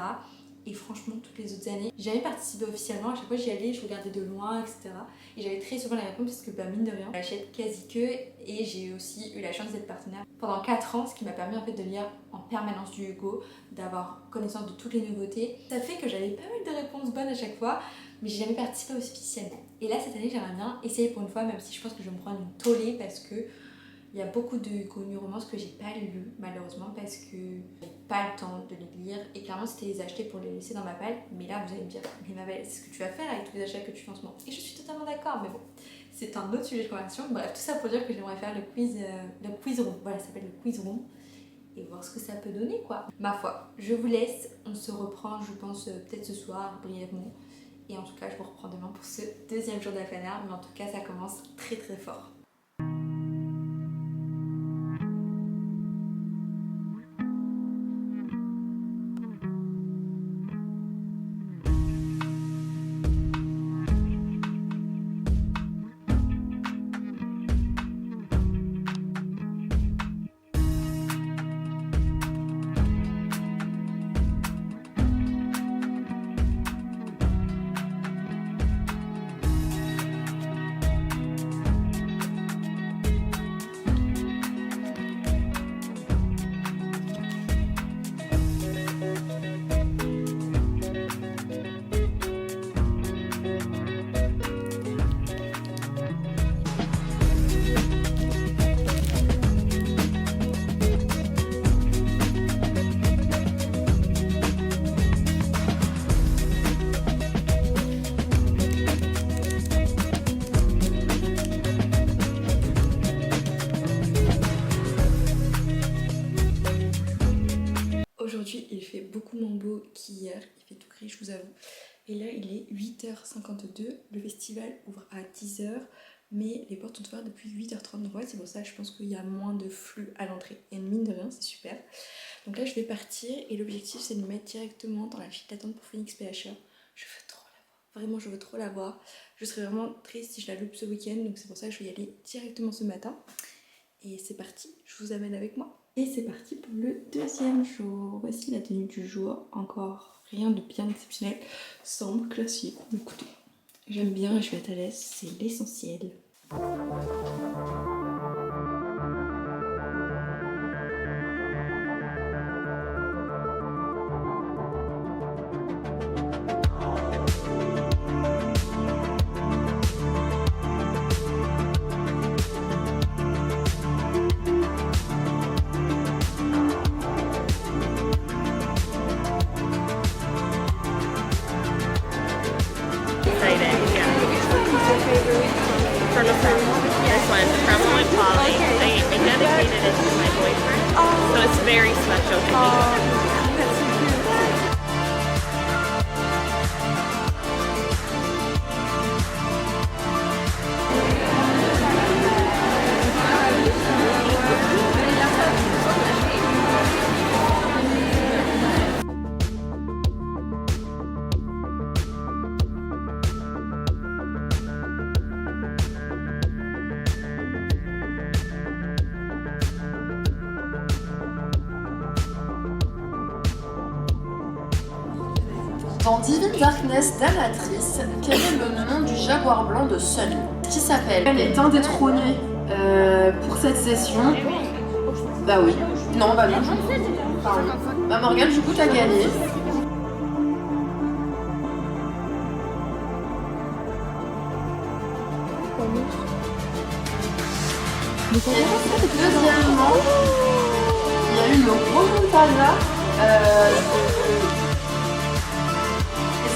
Et franchement, toutes les autres années, j'avais participé officiellement. À chaque fois, j'y allais, je regardais de loin, etc. Et j'avais très souvent la réponse parce que, mine de rien, j'achète quasi que. Et j'ai aussi eu la chance d'être partenaire pendant 4 ans, ce qui m'a permis en fait de lire en permanence du Hugo, d'avoir connaissance de toutes les nouveautés. Ça fait que j'avais pas mal de réponses bonnes à chaque fois, mais j'ai jamais participé officiellement. Et là, cette année, j'aimerais bien essayer pour une fois, même si je pense que je vais me prendre une tollée parce que il y a beaucoup de connues romances que j'ai pas lues malheureusement parce que j'ai pas le temps de les lire et clairement c'était les acheter pour les laisser dans ma palle. Mais là vous allez me dire mais ma belle, c'est ce que tu vas faire avec tous les achats que tu fais en ce moment. Et je suis totalement d'accord, mais bon, c'est un autre sujet de conversation. Bref, tout ça pour dire que j'aimerais faire le quiz room. Voilà, ça s'appelle le quiz room et voir ce que ça peut donner quoi. Ma foi, je vous laisse, on se reprend je pense peut-être ce soir brièvement. Et en tout cas je vous reprends demain pour ce deuxième jour de la fanart, mais en tout cas ça commence très très fort. Aujourd'hui, il fait beaucoup moins beau qu'hier, il fait tout gris, je vous avoue. Et là, il est 8h52, le festival ouvre à 10h, mais les portes sont ouvertes depuis 8h30. Donc ouais, c'est pour ça, je pense qu'il y a moins de flux à l'entrée. Et mine de rien, c'est super. Donc là, je vais partir et l'objectif, c'est de me mettre directement dans la file d'attente pour Phoenix PHA. Je veux trop la voir. Vraiment, je veux trop la voir. Je serais vraiment triste si je la loupe ce week-end, donc c'est pour ça que je vais y aller directement ce matin. Et c'est parti, je vous amène avec moi. Et c'est parti pour le deuxième jour. Voici la tenue du jour. Encore rien de bien exceptionnel. Semble classique. Écoutez, j'aime bien, je vais être à l'aise, c'est l'essentiel. From a friend. This one from Point Polly. They dedicated it to my boyfriend. So it's very special to me. Dans Divine Darkness d'Amatrice, quel est le nom du jaguar blanc de Sun qui s'appelle? Elle est indétrônée pour cette session. Bah oui. Non, bah non. Pardon. Bah Morgane, du coup, t'as gagné. Deuxièmement, il y a eu une remontada.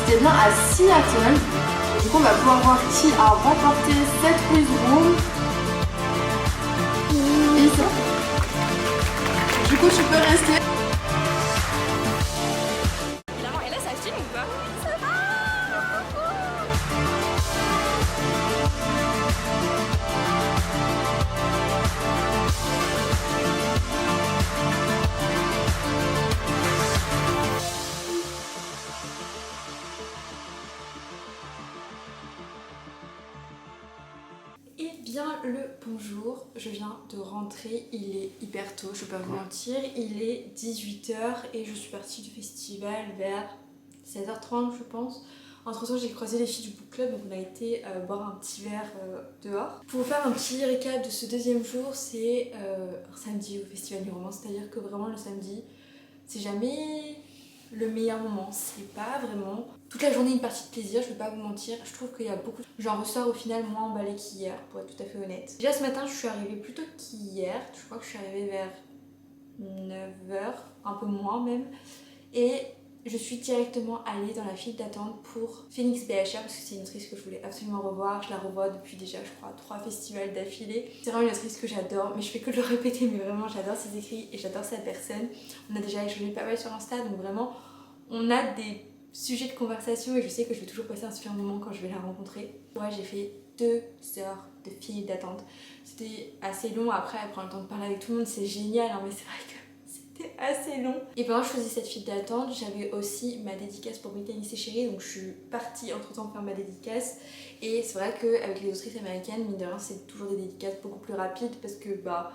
C'était bien à Seattle. Du coup, on va pouvoir voir qui a remporté cette quiz room. Lisa. Du coup, tu peux rester. Et là, ça filme ou pas? Eh bien le bonjour, je viens de rentrer, il est hyper tôt, je vais pas vous mentir, il est 18 h et je suis partie du festival vers 16 h 30 je pense. Entre temps j'ai croisé les filles du book club donc on a été boire un petit verre dehors. Pour vous faire un petit récap de ce deuxième jour, c'est un samedi au festival du roman, c'est-à-dire que vraiment le samedi c'est jamais le meilleur moment, c'est pas vraiment toute la journée une partie de plaisir, je vais pas vous mentir, je trouve qu'il y a beaucoup, j'en ressors au final moins emballée qu'hier pour être tout à fait honnête. Déjà ce matin je suis arrivée plus tôt qu'hier, je crois que je suis arrivée vers 9 h, un peu moins même, et je suis directement allée dans la file d'attente pour Phoenix BHR parce que c'est une autrice que je voulais absolument revoir, je la revois depuis déjà je crois 3 festivals d'affilée. C'est vraiment une autrice que j'adore, mais je fais que de le répéter, mais vraiment j'adore ses écrits et j'adore sa personne. On a déjà échangé pas mal sur Insta, donc vraiment on a des sujets de conversation et je sais que je vais toujours passer un super moment quand je vais la rencontrer. Ouais, j'ai fait 2 heures de file d'attente. C'était assez long, après elle prend le temps de parler avec tout le monde, c'est génial, hein, mais c'est vrai que c'était assez long. Et pendant que je faisais cette file d'attente, j'avais aussi ma dédicace pour Brittany Chérie, donc je suis partie entre temps faire ma dédicace. Et c'est vrai qu'avec les autrices américaines, mine de rien, c'est toujours des dédicaces beaucoup plus rapides parce que bah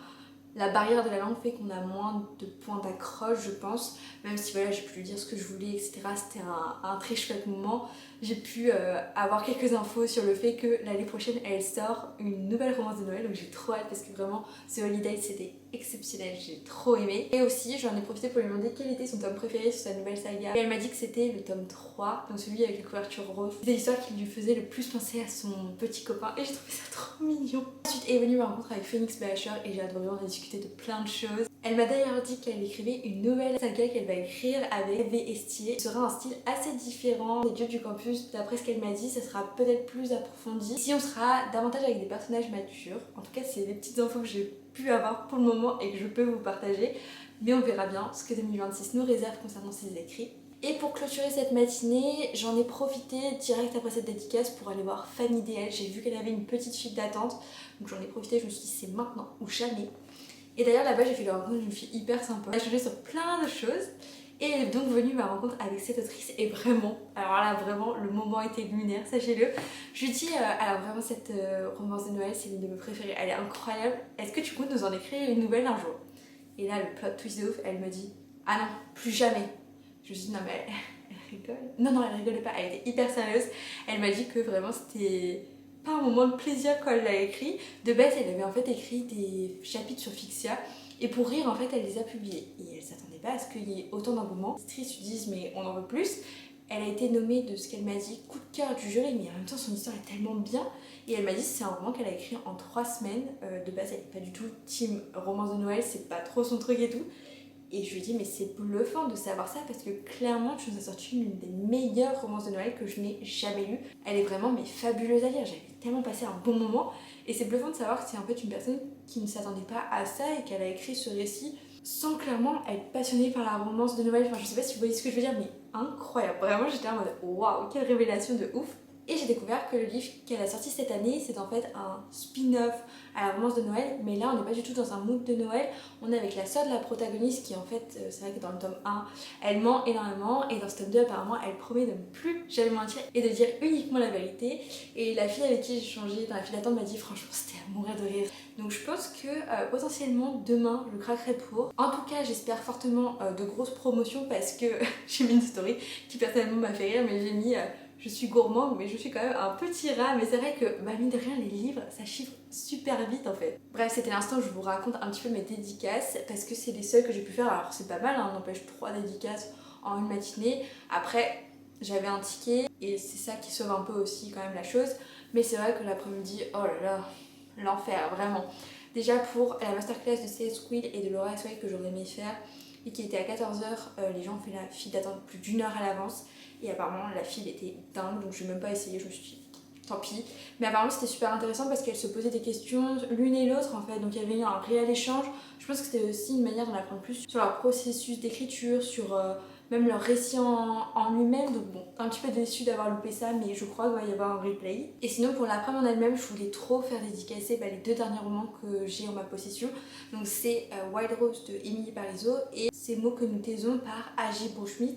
la barrière de la langue fait qu'on a moins de points d'accroche, je pense. Même si voilà, j'ai pu lui dire ce que je voulais, etc. C'était un très chouette moment. J'ai pu avoir quelques infos sur le fait que l'année prochaine, elle sort une nouvelle romance de Noël. Donc j'ai trop hâte parce que vraiment, ce Holiday, c'était exceptionnel. J'ai trop aimé. Et aussi, j'en ai profité pour lui demander quel était son tome préféré sur sa nouvelle saga. Et elle m'a dit que c'était le tome 3, donc celui avec la couverture rose. C'était l'histoire qui lui faisait le plus penser à son petit copain. Et j'ai trouvé ça trop mignon. Ensuite est venue ma rencontre avec Phoenix BHR et j'ai adoré, on a discuté de plein de choses. Elle m'a d'ailleurs dit qu'elle écrivait une nouvelle saga qu'elle va écrire avec V. Estier. Ce sera un style assez différent des dieux du campus. D'après ce qu'elle m'a dit, ça sera peut-être plus approfondi. Si on sera davantage avec des personnages matures. En tout cas, c'est les petites infos que j'ai pu avoir pour le moment et que je peux vous partager. Mais on verra bien ce que 2026 nous réserve concernant ses écrits. Et pour clôturer cette matinée, j'en ai profité direct après cette dédicace pour aller voir Fanny DL. J'ai vu qu'elle avait une petite file d'attente, donc j'en ai profité, je me suis dit c'est maintenant ou jamais. Et d'ailleurs là-bas j'ai fait la rencontre d'une fille hyper sympa. On a échangé sur plein de choses et elle est donc venue ma rencontre avec cette autrice et vraiment, alors là vraiment le moment était lunaire, sachez-le. Je lui dis alors vraiment cette romance de Noël c'est l'une de mes préférées, elle est incroyable, est-ce que tu comptes nous en écrire une nouvelle un jour? Et là le plot twist de ouf, elle me dit ah non, plus jamais. Je me suis dit non mais elle rigole. Non elle rigole pas, elle était hyper sérieuse. Elle m'a dit que vraiment c'était pas un moment de plaisir quand elle l'a écrit. De base, elle avait en fait écrit des chapitres sur Fixia. Et pour rire, en fait, elle les a publiés. Et elle s'attendait pas à ce qu'il y ait autant d'engouement. Les tristes se disent, mais on en veut plus. Elle a été nommée, de ce qu'elle m'a dit, coup de cœur du jury, mais en même temps, son histoire est tellement bien. Et elle m'a dit que c'est un roman qu'elle a écrit en 3 semaines. De base, elle n'est pas du tout team romance de Noël, c'est pas trop son truc et tout. Et je lui dis, mais c'est bluffant de savoir ça parce que clairement, tu nous as sorti l'une des meilleures romances de Noël que je n'ai jamais lues. Elle est vraiment mais fabuleuse à lire. J'avais tellement passé un bon moment. Et c'est bluffant de savoir que c'est en fait une personne qui ne s'attendait pas à ça et qu'elle a écrit ce récit sans clairement être passionnée par la romance de Noël. Enfin, je sais pas si vous voyez ce que je veux dire, mais incroyable. Vraiment, j'étais en mode waouh, quelle révélation de ouf. Et j'ai découvert que le livre qu'elle a sorti cette année, c'est en fait un spin-off à la romance de Noël, mais là on n'est pas du tout dans un mood de Noël, on est avec la sœur de la protagoniste qui en fait, c'est vrai que dans le tome 1, elle ment énormément, et dans ce tome 2 apparemment elle promet de ne plus jamais mentir et de dire uniquement la vérité. Et la fille avec qui j'ai changé dans la file d'attente m'a dit franchement c'était à mourir de rire. Donc je pense que potentiellement demain je craquerai pour. En tout cas j'espère fortement de grosses promotions parce que j'ai mis une story qui personnellement m'a fait rire, mais j'ai mis... je suis gourmand, mais je suis quand même un petit rat. Mais c'est vrai que, mine de rien, les livres, ça chiffre super vite en fait. Bref, c'était l'instant où je vous raconte un petit peu mes dédicaces, parce que c'est les seules que j'ai pu faire. Alors c'est pas mal, hein, on empêche 3 dédicaces en une matinée. Après, j'avais un ticket, et c'est ça qui sauve un peu aussi quand même la chose. Mais c'est vrai que l'après-midi, oh là là, l'enfer, vraiment. Déjà pour la masterclass de CS Quill et de Laura Asway que j'aurais aimé faire, et qui était à 14h, les gens ont fait la file d'attente plus d'1 heure à l'avance. Et apparemment la file était dingue, donc je n'ai même pas essayé, je me suis dit tant pis. Mais apparemment c'était super intéressant parce qu'elles se posaient des questions l'une et l'autre en fait, donc il y avait eu un réel échange. Je pense que c'était aussi une manière d'en apprendre plus sur leur processus d'écriture, sur même leur récit en lui-même. Donc bon, un petit peu déçue d'avoir loupé ça, mais je crois qu'il va y avoir un replay. Et sinon pour l'après-midi en elle-même, je voulais trop faire dédicacer les 2 derniers romans que j'ai en ma possession. Donc c'est Wild Rose de Émilie Parizeau et Ces mots que nous taisons par A.J. Bouchmit.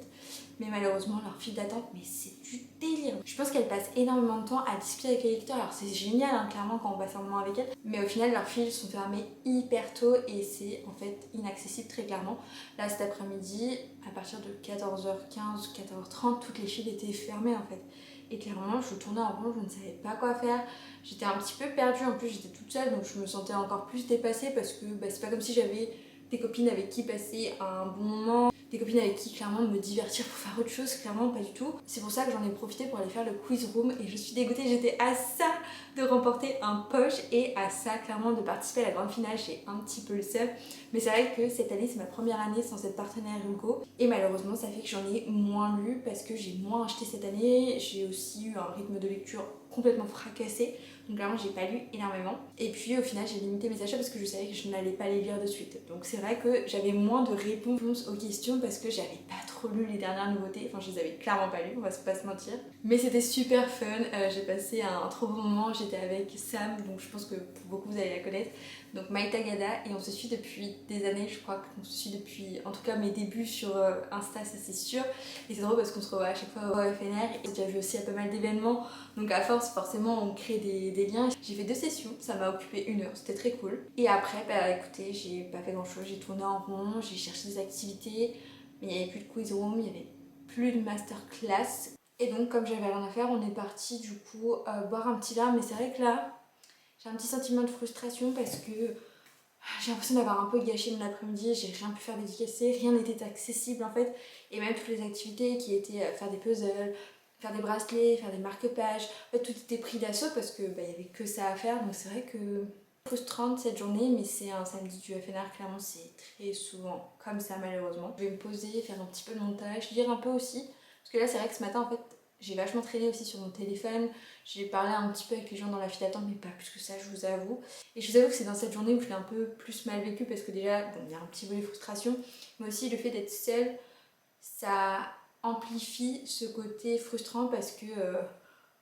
Mais malheureusement leur file d'attente, mais c'est du délire. Je pense qu'elles passent énormément de temps à discuter avec les lecteurs. Alors c'est génial hein, clairement quand on passe un moment avec elles, mais au final leurs files sont fermées hyper tôt et c'est en fait inaccessible très clairement. Là cet après-midi, à partir de 14h15, 14h30, toutes les files étaient fermées en fait. Et clairement je tournais en rond, je ne savais pas quoi faire. J'étais un petit peu perdue, en plus j'étais toute seule donc je me sentais encore plus dépassée parce que c'est pas comme si j'avais des copines avec qui passer un bon moment, des copines avec qui clairement me divertir pour faire autre chose, clairement pas du tout. C'est pour ça que j'en ai profité pour aller faire le quiz room et je suis dégoûtée, j'étais à ça de remporter un poche et à ça clairement de participer à la grande finale. J'ai un petit peu le seum, mais c'est vrai que cette année c'est ma première année sans cette partenaire Hugo et malheureusement ça fait que j'en ai moins lu parce que j'ai moins acheté cette année. J'ai aussi eu un rythme de lecture complètement fracassé, donc clairement j'ai pas lu énormément et puis au final j'ai limité mes achats parce que je savais que je n'allais pas les lire de suite. Donc c'est vrai que j'avais moins de réponses aux questions parce que j'avais pas trop lu les dernières nouveautés, enfin je les avais clairement pas lues, on va pas se mentir. Mais c'était super fun, j'ai passé un trop bon moment, j'étais avec Sam, donc je pense que pour beaucoup vous allez la connaître, donc Maïta Gada, et on se suit depuis des années, je crois qu'on se suit depuis en tout cas mes débuts sur Insta, ça c'est sûr. Et c'est drôle parce qu'on se revoit à chaque fois au FNR et j'ai vu aussi à pas mal d'événements, donc à force forcément on crée des liens. J'ai fait 2 sessions, ça m'a occupé 1 heure, c'était très cool. Et après écoutez, j'ai pas fait grand chose, j'ai tourné en rond, j'ai cherché des activités, mais il n'y avait plus de quiz room, il n'y avait plus de masterclass. Et donc comme j'avais rien à faire, on est parti du coup boire un petit verre, mais c'est vrai que là j'ai un petit sentiment de frustration parce que j'ai l'impression d'avoir un peu gâché mon après-midi, j'ai rien pu faire dédicacer, rien n'était accessible en fait, et même toutes les activités qui étaient faire des puzzles, faire des bracelets, faire des marque-pages, en fait tout était pris d'assaut parce que y avait que ça à faire, donc c'est vrai que frustrante cette journée, mais c'est un samedi du FNR, clairement c'est très souvent comme ça malheureusement. Je vais me poser, faire un petit peu de montage, lire un peu aussi, parce que là c'est vrai que ce matin en fait j'ai vachement traîné aussi sur mon téléphone, j'ai parlé un petit peu avec les gens dans la file d'attente, mais pas plus que ça je vous avoue. Et je vous avoue que c'est dans cette journée où je l'ai un peu plus mal vécu parce que déjà, bon, il y a un petit volet frustration, mais aussi le fait d'être seule, ça amplifie ce côté frustrant parce que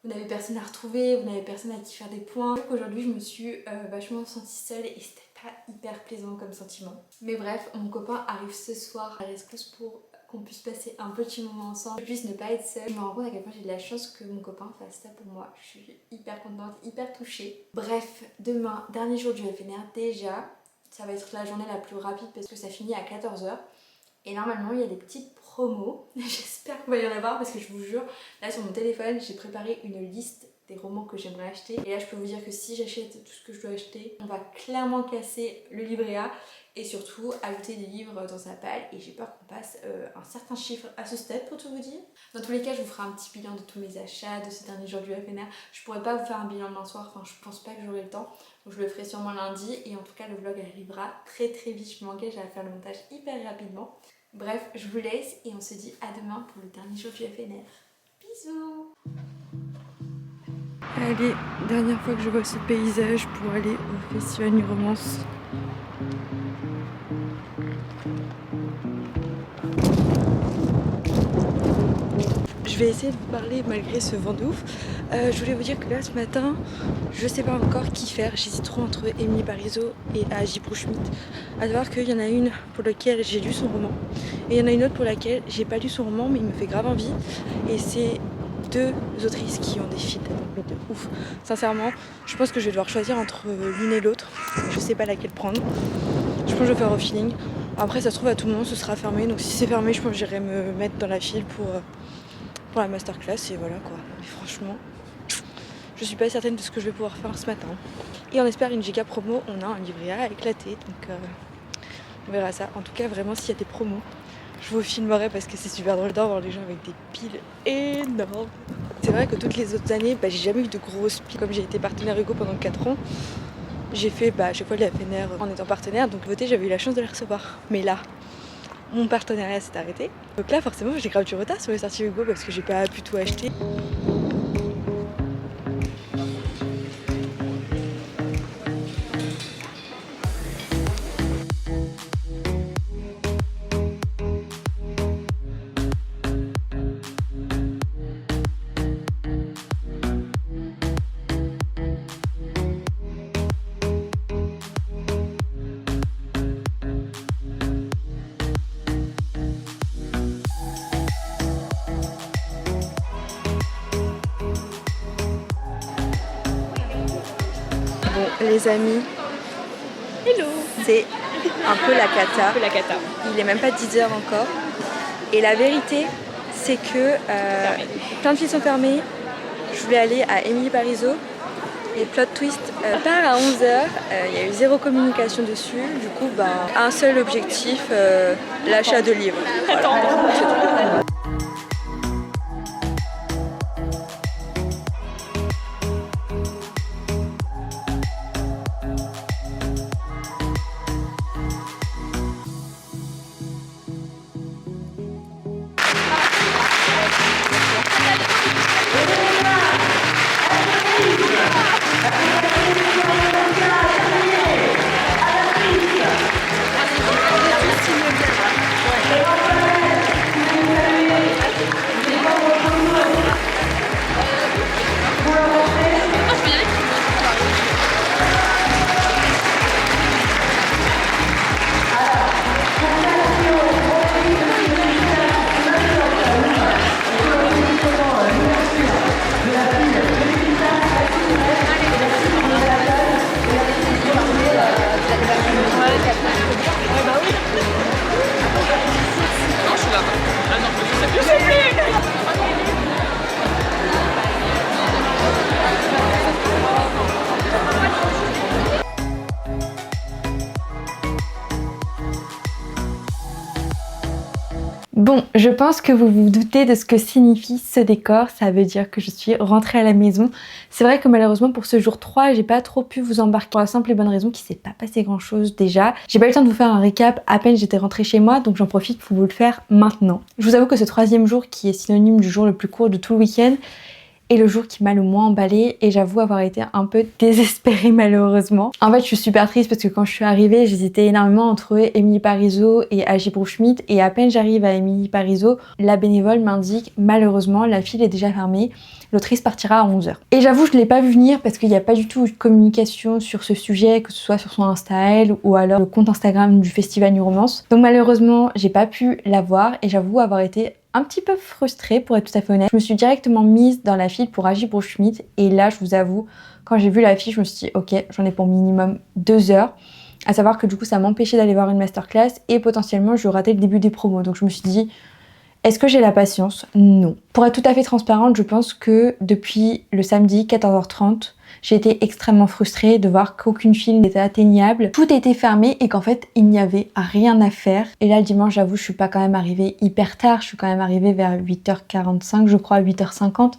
vous n'avez personne à retrouver, vous n'avez personne à qui faire des points. Aujourd'hui je me suis vachement sentie seule et c'était pas hyper plaisant comme sentiment. Mais bref, mon copain arrive ce soir à rescousse pour qu'on puisse passer un petit moment ensemble, que je puisse ne pas être seule. Je me rends compte à quel point j'ai de la chance que mon copain fasse ça pour moi. Je suis hyper contente, hyper touchée. Bref, demain, dernier jour du FNR, déjà, ça va être la journée la plus rapide parce que ça finit à 14h. Et normalement, il y a des petites promos. J'espère qu'il va y en avoir parce que je vous jure, là sur mon téléphone, j'ai préparé une liste des romans que j'aimerais acheter. Et là je peux vous dire que si j'achète tout ce que je dois acheter, on va clairement casser le livret A et surtout ajouter des livres dans sa palle, et j'ai peur qu'on passe un certain chiffre à ce stade pour tout vous dire. Dans tous les cas je vous ferai un petit bilan de tous mes achats de ces derniers jours du FNR. Je pourrais pas vous faire un bilan demain soir, enfin je pense pas que j'aurai le temps, donc je le ferai sûrement lundi, et en tout cas le vlog arrivera très vite. Je m'engage à faire le montage hyper rapidement. Bref, je vous laisse et on se dit à demain pour le dernier jour du FNR. Bisous. Allez, dernière fois que je vois ce paysage pour aller au Festival Nuit Romance. Je vais essayer de vous parler malgré ce vent de ouf. Je voulais vous dire que là ce matin, je sais pas encore qui faire. J'hésite trop entre Émilie Parizeau et Agi Bruchmitt. À savoir qu'il y en a une pour laquelle j'ai lu son roman et il y en a une autre pour laquelle j'ai pas lu son roman mais il me fait grave envie. Et c'est deux autrices qui ont des feats de ouf. Sincèrement, je pense que je vais devoir choisir entre l'une et l'autre. Je sais pas laquelle prendre. Je pense que je vais faire au feeling. Après ça se trouve à tout moment ce sera fermé. Donc si c'est fermé, je pense que j'irai me mettre dans la file pour la masterclass, et voilà quoi. Mais franchement, je suis pas certaine de ce que je vais pouvoir faire ce matin. Et on espère une giga promo, on a un livret A à éclater, donc on verra ça. En tout cas, vraiment, s'il y a des promos, je vous filmerai parce que c'est super drôle d'avoir les gens avec des piles énormes. C'est vrai que toutes les autres années, j'ai jamais eu de grosses piles. Comme j'ai été partenaire Hugo pendant 4 ans, j'ai fait chaque fois les FNR en étant partenaire, donc voter, j'avais eu la chance de les recevoir. Mais là, mon partenariat s'est arrêté. Donc là forcément j'ai grave du retard sur les sorties Hugo parce que j'ai pas pu tout acheter. Bon les amis, hello, c'est un peu la cata. Il est même pas 10h encore. Et la vérité c'est que plein de filles sont fermées. Je voulais aller à Émilie Parizeau et plot twist part à 11h. Il y a eu 0 communication dessus. Du coup un seul objectif, l'achat de livres. Voilà. Bon, je pense que vous vous doutez de ce que signifie ce décor, ça veut dire que je suis rentrée à la maison. C'est vrai que malheureusement pour ce jour 3, j'ai pas trop pu vous embarquer pour la simple et bonne raison qu'il s'est pas passé grand chose déjà. J'ai pas eu le temps de vous faire un récap, à peine j'étais rentrée chez moi, donc j'en profite pour vous le faire maintenant. Je vous avoue que ce 3e jour, qui est synonyme du jour le plus court de tout le week-end, est le jour qui m'a le moins emballée, et j'avoue avoir été un peu désespérée malheureusement. En fait je suis super triste parce que quand je suis arrivée j'hésitais énormément entre Émilie Parizeau et Agi Bruchmitt, et à peine j'arrive à Émilie Parizeau, la bénévole m'indique malheureusement la file est déjà fermée, l'autrice partira à 11h. Et j'avoue je ne l'ai pas vu venir parce qu'il n'y a pas du tout de communication sur ce sujet, que ce soit sur son Insta elle ou alors le compte Instagram du Festival Nuit Romance. Donc malheureusement j'ai pas pu la voir et j'avoue avoir été un petit peu frustrée pour être tout à fait honnête. Je me suis directement mise dans la file pour Agi Bruchmitt, et là je vous avoue, quand j'ai vu la file je me suis dit ok, j'en ai pour minimum 2 heures. À savoir que du coup ça m'empêchait d'aller voir une masterclass et potentiellement je ratais le début des promos. Donc je me suis dit Est-ce que j'ai la patience? Non. Pour être tout à fait transparente, je pense que depuis le samedi 14h30, j'ai été extrêmement frustrée de voir qu'aucune file n'était atteignable. Tout était fermé et qu'en fait, il n'y avait rien à faire. Et là, le dimanche, j'avoue, je suis pas quand même arrivée hyper tard. Je suis quand même arrivée vers 8h45, je crois, 8h50.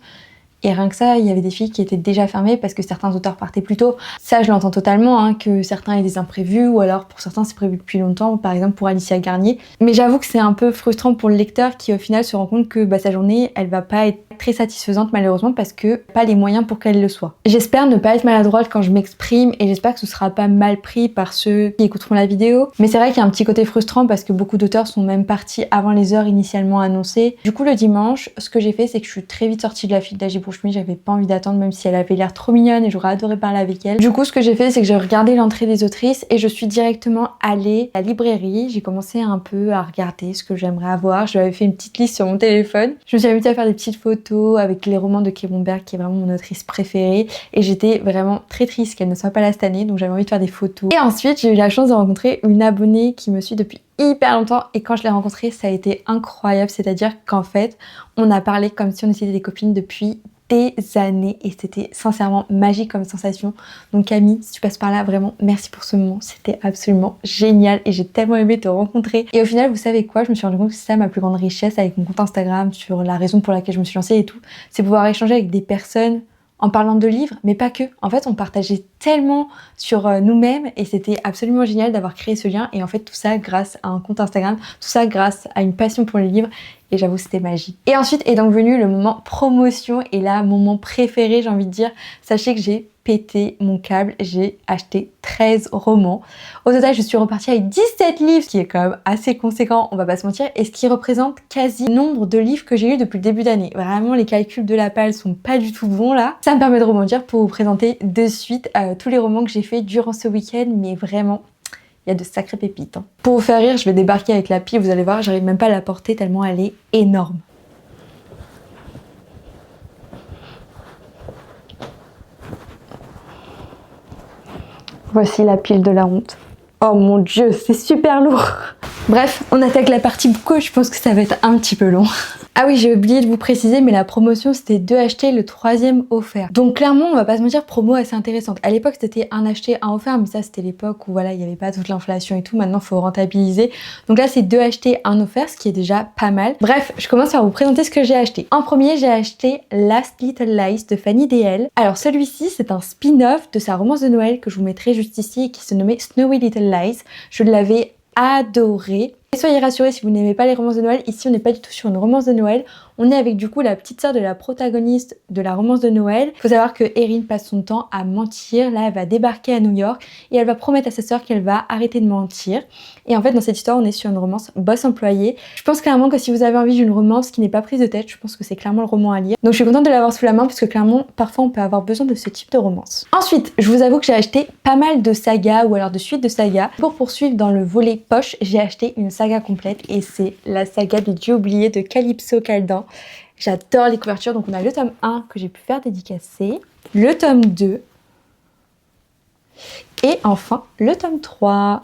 Et rien que ça, il y avait des filles qui étaient déjà fermées parce que certains auteurs partaient plus tôt. Ça, je l'entends totalement, hein, que certains aient des imprévus ou alors pour certains, c'est prévu depuis longtemps, par exemple pour Alicia Garnier. Mais j'avoue que c'est un peu frustrant pour le lecteur qui, au final, se rend compte que sa journée, elle va pas être très satisfaisante malheureusement parce que pas les moyens pour qu'elle le soit. J'espère ne pas être maladroite quand je m'exprime et j'espère que ce sera pas mal pris par ceux qui écouteront la vidéo. Mais c'est vrai qu'il y a un petit côté frustrant parce que beaucoup d'auteurs sont même partis avant les heures initialement annoncées. Du coup, le dimanche, ce que j'ai fait, c'est que je suis très vite sortie de la file d'Agi Bouchmi. J'avais pas envie d'attendre même si elle avait l'air trop mignonne et j'aurais adoré parler avec elle. Du coup, ce que j'ai fait, c'est que j'ai regardé l'entrée des autrices et je suis directement allée à la librairie. J'ai commencé un peu à regarder ce que j'aimerais avoir. Je lui avais fait une petite liste sur mon téléphone. Je me suis amusée à faire des petites photos avec les romans de Kay Bomberg qui est vraiment mon autrice préférée et j'étais vraiment très triste qu'elle ne soit pas là cette année, donc j'avais envie de faire des photos. Et ensuite j'ai eu la chance de rencontrer une abonnée qui me suit depuis hyper longtemps et quand je l'ai rencontrée ça a été incroyable, c'est-à-dire qu'en fait on a parlé comme si on était des copines depuis des années et c'était sincèrement magique comme sensation. Donc Camille, si tu passes par là, vraiment merci pour ce moment, c'était absolument génial et j'ai tellement aimé te rencontrer. Et au final, vous savez quoi, je me suis rendu compte que c'est ça ma plus grande richesse avec mon compte Instagram, sur la raison pour laquelle je me suis lancée et tout, c'est pouvoir échanger avec des personnes en parlant de livres, mais pas que. En fait, on partageait tellement sur nous-mêmes et c'était absolument génial d'avoir créé ce lien. Et en fait, tout ça grâce à un compte Instagram, tout ça grâce à une passion pour les livres. Et j'avoue, c'était magique. Et ensuite est donc venu le moment promotion. Et là, mon moment préféré, j'ai envie de dire. Sachez que j'ai pété mon câble. J'ai acheté 13 romans. Au total, je suis repartie avec 17 livres, ce qui est quand même assez conséquent, on va pas se mentir, et ce qui représente quasi le nombre de livres que j'ai eu depuis le début d'année. Vraiment, les calculs de la palle sont pas du tout bons là. Ça me permet de rebondir pour vous présenter de suite tous les romans que j'ai fait durant ce week-end, mais vraiment, il y a de sacrées pépites. Hein. Pour vous faire rire, je vais débarquer avec la pile, vous allez voir, j'arrive même pas à la porter tellement elle est énorme. Voici la pile de la honte. Oh mon dieu, c'est super lourd. Bref, on attaque la partie bouco, je pense que ça va être un petit peu long. Ah oui, j'ai oublié de vous préciser, mais la promotion c'était 2 achetés, le 3e offert. Donc clairement, on va pas se mentir, promo assez intéressante. À l'époque, c'était 1 acheté, 1 offert, mais ça c'était l'époque où voilà, il n'y avait pas toute l'inflation et tout. Maintenant, il faut rentabiliser. Donc là, c'est 2 achetés, 1 offert, ce qui est déjà pas mal. Bref, je commence par vous présenter ce que j'ai acheté. En premier, j'ai acheté Last Little Lies de Fanny DL. Alors celui-ci, c'est un spin-off de sa romance de Noël que je vous mettrai juste ici et qui se nommait Snowy Little Lies. Je l'avais adoré. Et soyez rassurés si vous n'aimez pas les romances de Noël, ici on n'est pas du tout sur une romance de Noël, on est avec du coup la petite sœur de la protagoniste de la romance de Noël. Il faut savoir que Erin passe son temps à mentir, là elle va débarquer à New York et elle va promettre à sa sœur qu'elle va arrêter de mentir. Et en fait dans cette histoire on est sur une romance boss-employé. Je pense clairement que si vous avez envie d'une romance qui n'est pas prise de tête, je pense que c'est clairement le roman à lire. Donc je suis contente de l'avoir sous la main parce que clairement parfois on peut avoir besoin de ce type de romance. Ensuite, je vous avoue que j'ai acheté pas mal de sagas ou alors de suites de sagas. Pour poursuivre dans le volet poche, j'ai acheté une saga complète et c'est la saga du Dieu oublié de Calypso Caldan. J'adore les couvertures, donc on a le tome 1 que j'ai pu faire dédicacer, le tome 2 et enfin le tome 3.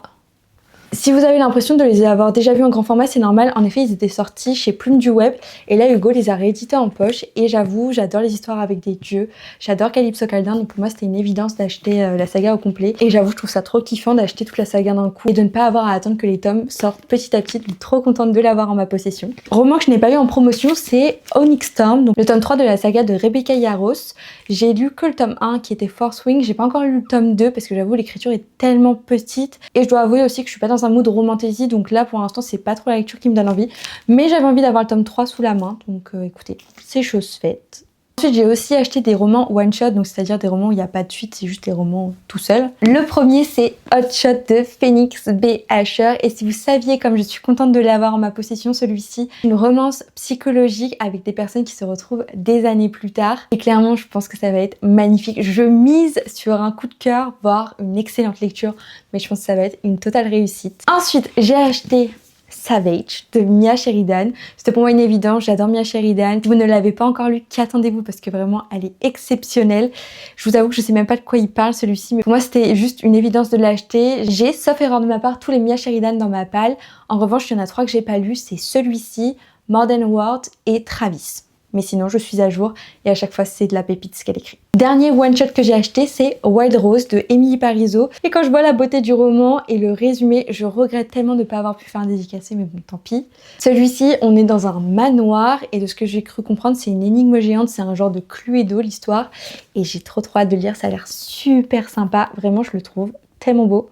Si vous avez l'impression de les avoir déjà vus en grand format, c'est normal. En effet, ils étaient sortis chez Plume du Web. Et là, Hugo les a réédités en poche. Et j'avoue, j'adore les histoires avec des dieux. J'adore Calypso Caldan. Donc pour moi, c'était une évidence d'acheter la saga au complet. Et j'avoue, je trouve ça trop kiffant d'acheter toute la saga d'un coup. Et de ne pas avoir à attendre que les tomes sortent petit à petit. Je suis trop contente de l'avoir en ma possession. Roman que je n'ai pas eu en promotion, c'est Onyx Storm. Donc le tome 3 de la saga de Rebecca Yarros. J'ai lu que le tome 1 qui était Force Wing. J'ai pas encore lu le tome 2 parce que j'avoue, l'écriture est tellement petite. Et je dois avouer aussi que je suis pas dans un mood romantasy, donc là pour l'instant c'est pas trop la lecture qui me donne envie, mais j'avais envie d'avoir le tome 3 sous la main, donc écoutez, c'est chose faite. Ensuite j'ai aussi acheté des romans one shot, donc c'est-à-dire des romans où il n'y a pas de suite, c'est juste les romans tout seuls. Le premier c'est Hot Shot de Phoenix B. Asher, et si vous saviez comme je suis contente de l'avoir en ma possession, celui-ci, une romance psychologique avec des personnes qui se retrouvent des années plus tard, et clairement je pense que ça va être magnifique. Je mise sur un coup de cœur, voire une excellente lecture, mais je pense que ça va être une totale réussite. Ensuite j'ai acheté Savage de Mia Sheridan. C'était pour moi une évidence, j'adore Mia Sheridan. Si vous ne l'avez pas encore lu, qu'attendez-vous parce que vraiment elle est exceptionnelle. Je vous avoue que je sais même pas de quoi il parle celui-ci, mais pour moi c'était juste une évidence de l'acheter. J'ai, sauf erreur de ma part, tous les Mia Sheridan dans ma palle. En revanche, il y en a 3 que j'ai pas lus, c'est celui-ci, Morden Ward et Travis. Mais sinon, je suis à jour et à chaque fois, c'est de la pépite ce qu'elle écrit. Dernier one-shot que j'ai acheté, c'est Wild Rose de Emily Parizeau. Et quand je vois la beauté du roman et le résumé, je regrette tellement de ne pas avoir pu faire un dédicacé, mais bon, tant pis. Celui-ci, on est dans un manoir et de ce que j'ai cru comprendre, c'est une énigme géante, c'est un genre de Cluedo l'histoire. Et j'ai trop hâte de le lire, ça a l'air super sympa. Vraiment, je le trouve tellement beau.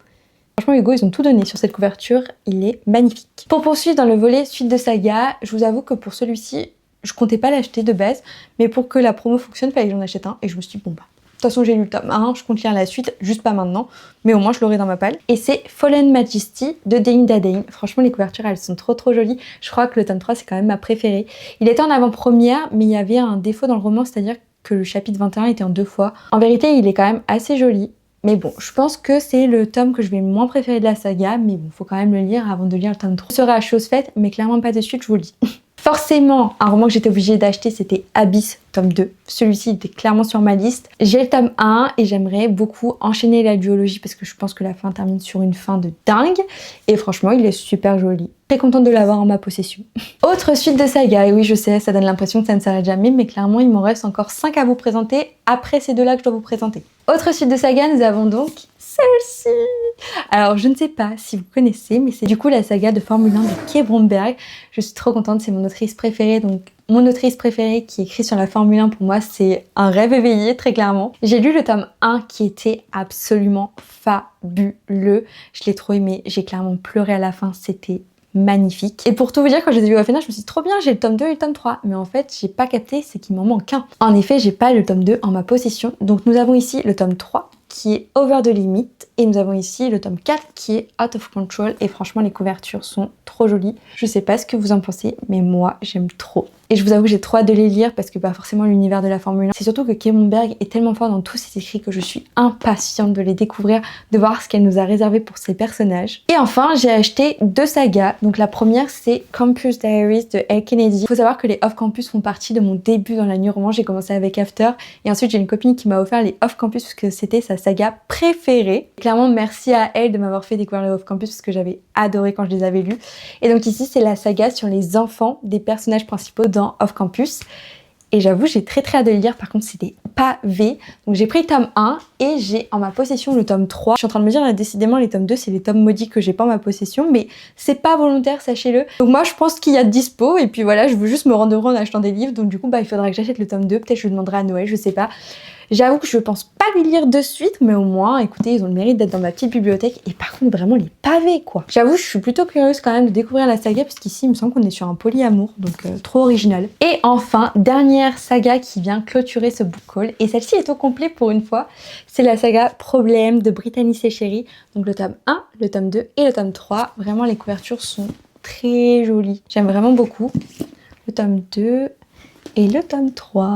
Franchement, Hugo, ils ont tout donné sur cette couverture, il est magnifique. Pour poursuivre dans le volet suite de saga, je vous avoue que pour celui-ci, je comptais pas l'acheter de base, mais pour que la promo fonctionne, il fallait que j'en achète un. Et je me suis dit, bon bah, de toute façon j'ai lu le tome 1, je compte lire la suite, juste pas maintenant, mais au moins je l'aurai dans ma palle. Et c'est Fallen Majesty de Dane Dadain. Franchement, les couvertures, elles sont trop jolies. Je crois que le tome 3, c'est quand même ma préférée. Il était en avant-première, mais il y avait un défaut dans le roman, c'est-à-dire que le chapitre 21 était en 2 fois. En vérité, il est quand même assez joli. Mais bon, je pense que c'est le tome que je vais moins préférer de la saga, mais bon, faut quand même le lire avant de lire le tome 3. Ce sera à chose faite, mais clairement pas de suite, je vous le dis. Forcément, un roman que j'étais obligée d'acheter, c'était Abyss, tome 2. Celui-ci était clairement sur ma liste. J'ai le tome 1 et j'aimerais beaucoup enchaîner la duologie parce que je pense que la fin termine sur une fin de dingue. Et franchement, il est super joli. Très contente de l'avoir en ma possession. Autre suite de saga, et oui je sais, ça donne l'impression que ça ne s'arrête jamais, mais clairement il m'en reste encore 5 à vous présenter après ces deux-là que je dois vous présenter. Autre suite de saga, nous avons donc celle-ci. Alors je ne sais pas si vous connaissez, mais c'est du coup la saga de Formule 1 de Kay Bromberg. Je suis trop contente, c'est mon autrice préférée, donc mon autrice préférée qui écrit sur la Formule 1 pour moi c'est un rêve éveillé très clairement. J'ai lu le tome 1 qui était absolument fabuleux, je l'ai trop aimé, j'ai clairement pleuré à la fin, c'était magnifique. Et pour tout vous dire, quand je les ai vus au final, je me suis dit trop bien, j'ai le tome 2 et le tome 3. Mais en fait, j'ai pas capté, c'est qu'il m'en manque un. En effet, j'ai pas le tome 2 en ma possession. Donc nous avons ici le tome 3 qui est Over the Limit et nous avons ici le tome 4 qui est Out of Control et franchement les couvertures sont trop jolies. Je sais pas ce que vous en pensez mais moi j'aime trop. Et je vous avoue que j'ai trop hâte de les lire parce que pas forcément l'univers de la Formule 1. C'est surtout que Kay Bromberg est tellement fort dans tous ses écrits que je suis impatiente de les découvrir, de voir ce qu'elle nous a réservé pour ses personnages. Et enfin, j'ai acheté 2 sagas. Donc la première, c'est Campus Diaries de Elle Kennedy. Il faut savoir que les off-campus font partie de mon début dans la new roman. J'ai commencé avec After et ensuite j'ai une copine qui m'a offert les off-campus parce que c'était sa saga préférée. Clairement, merci à elle de m'avoir fait découvrir les off-campus parce que j'avais adoré quand je les avais lus. Et donc ici, c'est la saga sur les enfants des personnages principaux dans Off Campus. Et j'avoue, j'ai très hâte de le lire. Par contre, c'est des pavés. Donc j'ai pris le tome 1 et j'ai en ma possession le tome 3. Je suis en train de me dire, là, décidément, les tomes 2, c'est les tomes maudits que j'ai pas en ma possession. Mais c'est pas volontaire, sachez-le. Donc moi, je pense qu'il y a dispo. Et puis voilà, je veux juste me rendre heureux en achetant des livres. Donc du coup, il faudra que j'achète le tome 2. Peut-être je le demanderai à Noël, je sais pas. J'avoue que je pense pas les lire de suite, mais au moins, écoutez, ils ont le mérite d'être dans ma petite bibliothèque. Et par contre, vraiment les pavés, quoi. J'avoue, je suis plutôt curieuse quand même de découvrir la saga, parce qu'ici, il me semble qu'on est sur un polyamour, donc trop original. Et enfin, dernière saga qui vient clôturer ce book haul, et celle-ci est au complet pour une fois, c'est la saga Problème de Brittany Chérie. Donc le tome 1, le tome 2 et le tome 3. Vraiment, les couvertures sont très jolies. J'aime vraiment beaucoup. Le tome 2 et le tome 3.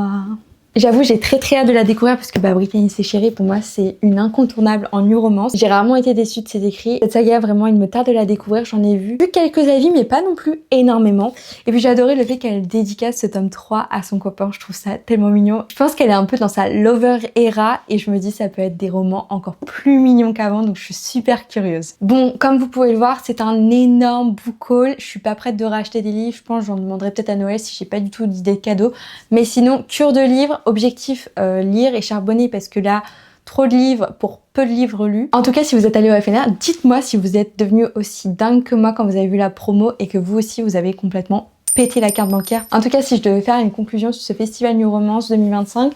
J'avoue, j'ai très hâte de la découvrir parce que Brittany Chérie, pour moi, c'est une incontournable en new romance. J'ai rarement été déçue de ses écrits. Cette saga, vraiment, il me tarde de la découvrir. J'en ai vu quelques avis, mais pas non plus énormément. Et puis j'ai adoré le fait qu'elle dédicace ce tome 3 à son copain. Je trouve ça tellement mignon. Je pense qu'elle est un peu dans sa lover era et je me dis ça peut être des romans encore plus mignons qu'avant, donc je suis super curieuse. Bon, comme vous pouvez le voir, c'est un énorme book haul. Je suis pas prête de racheter des livres. Je pense que j'en demanderai peut-être à Noël si j'ai pas du tout d'idée de cadeau. Mais sinon, cure de livres. Objectif, lire et charbonner parce que là, trop de livres pour peu de livres lus. En tout cas, si vous êtes allé au FNR, dites-moi si vous êtes devenu aussi dingue que moi quand vous avez vu la promo et que vous aussi, vous avez complètement pété la carte bancaire. En tout cas, si je devais faire une conclusion sur ce festival New Romance 2025,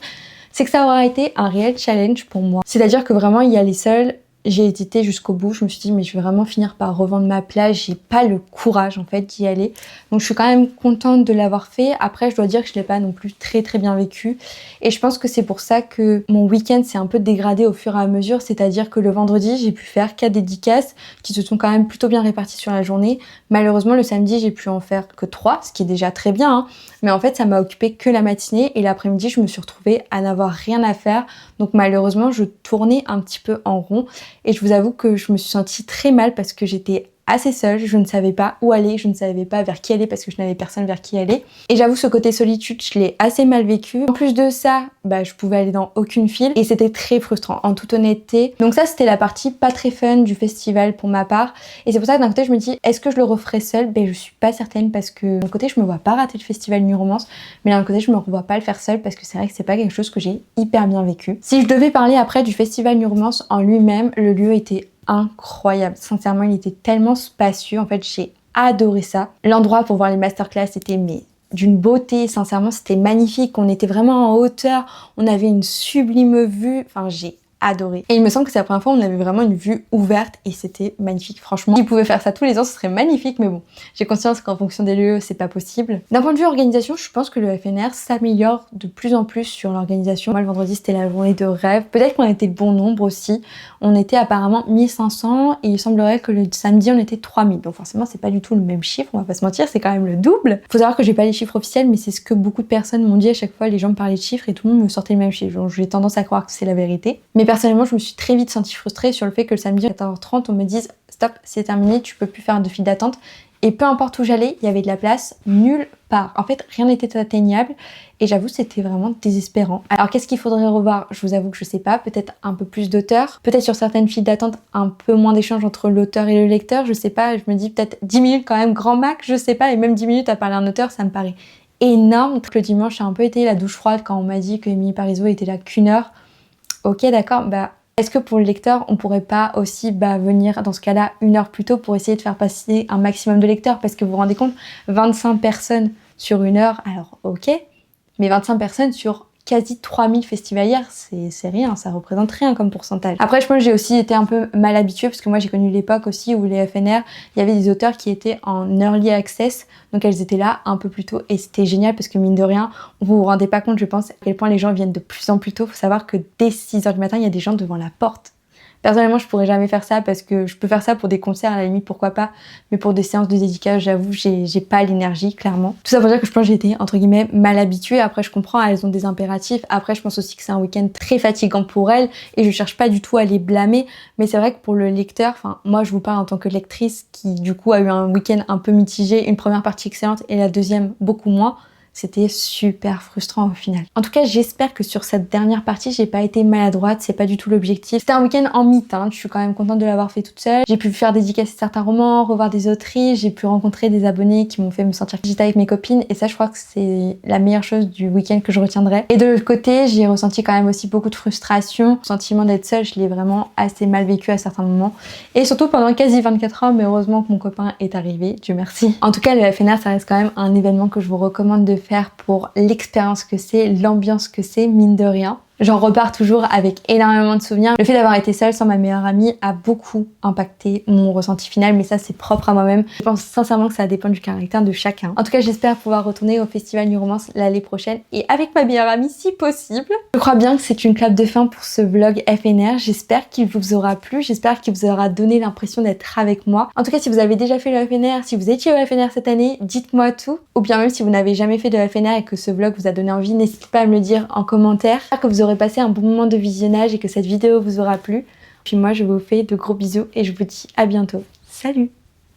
c'est que ça aura été un réel challenge pour moi. C'est-à-dire que vraiment, il y a les seuls... J'ai hésité jusqu'au bout, je me suis dit mais je vais vraiment finir par revendre ma place, j'ai pas le courage en fait d'y aller. Donc je suis quand même contente de l'avoir fait. Après je dois dire que je l'ai pas non plus très bien vécu. Et je pense que c'est pour ça que mon week-end s'est un peu dégradé au fur et à mesure. C'est-à-dire que le vendredi j'ai pu faire 4 dédicaces qui se sont quand même plutôt bien réparties sur la journée. Malheureusement le samedi j'ai pu en faire que 3, ce qui est déjà très bien. Hein. Mais en fait ça m'a occupé que la matinée et l'après-midi je me suis retrouvée à n'avoir rien à faire. Donc malheureusement je tournais un petit peu en rond. Et je vous avoue que je me suis sentie très mal parce que j'étais assez seule, je ne savais pas où aller, je ne savais pas vers qui aller parce que je n'avais personne vers qui aller. Et j'avoue, ce côté solitude, je l'ai assez mal vécu. En plus de ça, je pouvais aller dans aucune file et c'était très frustrant, en toute honnêteté. Donc ça, c'était la partie pas très fun du festival pour ma part. Et c'est pour ça que d'un côté, je me dis, est-ce que je le referai seule? Je suis pas certaine parce que d'un côté, je me vois pas rater le festival Nuit Romance, mais d'un côté, je me revois pas le faire seule parce que c'est vrai que c'est pas quelque chose que j'ai hyper bien vécu. Si je devais parler après du festival Nuit Romance en lui-même, le lieu était incroyable. Sincèrement, il était tellement spacieux. En fait, j'ai adoré ça. L'endroit pour voir les masterclass était d'une beauté. Sincèrement, c'était magnifique. On était vraiment en hauteur. On avait une sublime vue. Enfin, j'ai adoré. Et il me semble que c'est la première fois où on avait vraiment une vue ouverte et c'était magnifique. Franchement, si je pouvais faire ça tous les ans, ce serait magnifique, mais bon, j'ai conscience qu'en fonction des lieux, c'est pas possible. D'un point de vue organisation, je pense que le FNR s'améliore de plus en plus sur l'organisation. Moi, le vendredi, c'était la journée de rêve. Peut-être qu'on était le bon nombre aussi. On était apparemment 1500 et il semblerait que le samedi, on était 3000. Donc forcément, c'est pas du tout le même chiffre, on va pas se mentir, c'est quand même le double. Faut savoir que j'ai pas les chiffres officiels, mais c'est ce que beaucoup de personnes m'ont dit à chaque fois. Les gens me parlaient de chiffres et tout le monde me sortait le même chiffre. Donc j'ai tendance à croire que c'est la vérité. Mais personnellement, je me suis très vite sentie frustrée sur le fait que le samedi à 14h30, on me dise stop, c'est terminé, tu peux plus faire de file d'attente. Et peu importe où j'allais, il y avait de la place nulle part. En fait, rien n'était atteignable et j'avoue, c'était vraiment désespérant. Alors, qu'est-ce qu'il faudrait revoir? Je vous avoue que je sais pas. Peut-être un peu plus d'auteur. Peut-être sur certaines files d'attente, un peu moins d'échange entre l'auteur et le lecteur. Je sais pas, je me dis peut-être 10 minutes quand même, grand max, je sais pas. Et même 10 minutes à parler à un auteur, ça me paraît énorme. Le dimanche, j'ai un peu été la douche froide quand on m'a dit que Émilie Parizeau était là qu'1 heure. Ok, d'accord, est-ce que pour le lecteur, on pourrait pas aussi venir dans ce cas-là 1 heure plus tôt pour essayer de faire passer un maximum de lecteurs? Parce que vous vous rendez compte, 25 personnes sur 1 heure, alors ok, mais 25 personnes sur quasi 3000 festivalières, c'est rien, ça représente rien comme pourcentage. Après, je pense que j'ai aussi été un peu mal habituée parce que moi j'ai connu l'époque aussi où les FNR, il y avait des auteurs qui étaient en early access, donc elles étaient là un peu plus tôt et c'était génial parce que mine de rien, vous vous rendez pas compte, je pense, à quel point les gens viennent de plus en plus tôt. Faut savoir que dès 6h du matin, il y a des gens devant la porte. Personnellement, je pourrais jamais faire ça parce que je peux faire ça pour des concerts à la limite, pourquoi pas, mais pour des séances de dédicace, j'avoue, j'ai pas l'énergie, clairement. Tout ça pour dire que je pense que j'ai été, entre guillemets, mal habituée. Après, je comprends, elles ont des impératifs. Après, je pense aussi que c'est un week-end très fatigant pour elles et je cherche pas du tout à les blâmer. Mais c'est vrai que pour le lecteur, moi, je vous parle en tant que lectrice qui, du coup, a eu un week-end un peu mitigé, une première partie excellente et la deuxième beaucoup moins. C'était super frustrant au final. En tout cas, j'espère que sur cette dernière partie, j'ai pas été maladroite, c'est pas du tout l'objectif. C'était un week-end en mi-teinte, je suis quand même contente de l'avoir fait toute seule. J'ai pu faire dédicacer certains romans, revoir des autrices, j'ai pu rencontrer des abonnés qui m'ont fait me sentir que j'étais avec mes copines et ça, je crois que c'est la meilleure chose du week-end que je retiendrai. Et de l'autre côté, j'ai ressenti quand même aussi beaucoup de frustration. Le sentiment d'être seule, je l'ai vraiment assez mal vécu à certains moments. Et surtout pendant quasi 24 heures, mais heureusement que mon copain est arrivé, Dieu merci. En tout cas, le FNR, ça reste quand même un événement que je vous recommande de faire pour l'expérience que c'est, l'ambiance que c'est, mine de rien. J'en repars toujours avec énormément de souvenirs. Le fait d'avoir été seule sans ma meilleure amie a beaucoup impacté mon ressenti final, mais ça c'est propre à moi-même. Je pense sincèrement que ça dépend du caractère de chacun. En tout cas, j'espère pouvoir retourner au Festival Nuit Romance l'année prochaine et avec ma meilleure amie si possible. Je crois bien que c'est une clap de fin pour ce vlog FNR. J'espère qu'il vous aura plu, j'espère qu'il vous aura donné l'impression d'être avec moi. En tout cas, si vous avez déjà fait le FNR, si vous étiez au FNR cette année, dites-moi tout. Ou bien même si vous n'avez jamais fait de FNR et que ce vlog vous a donné envie, n'hésitez pas à me le dire en commentaire. J'espère que vous aurez passé un bon moment de visionnage et que cette vidéo vous aura plu. Puis moi, je vous fais de gros bisous et je vous dis à bientôt. Salut!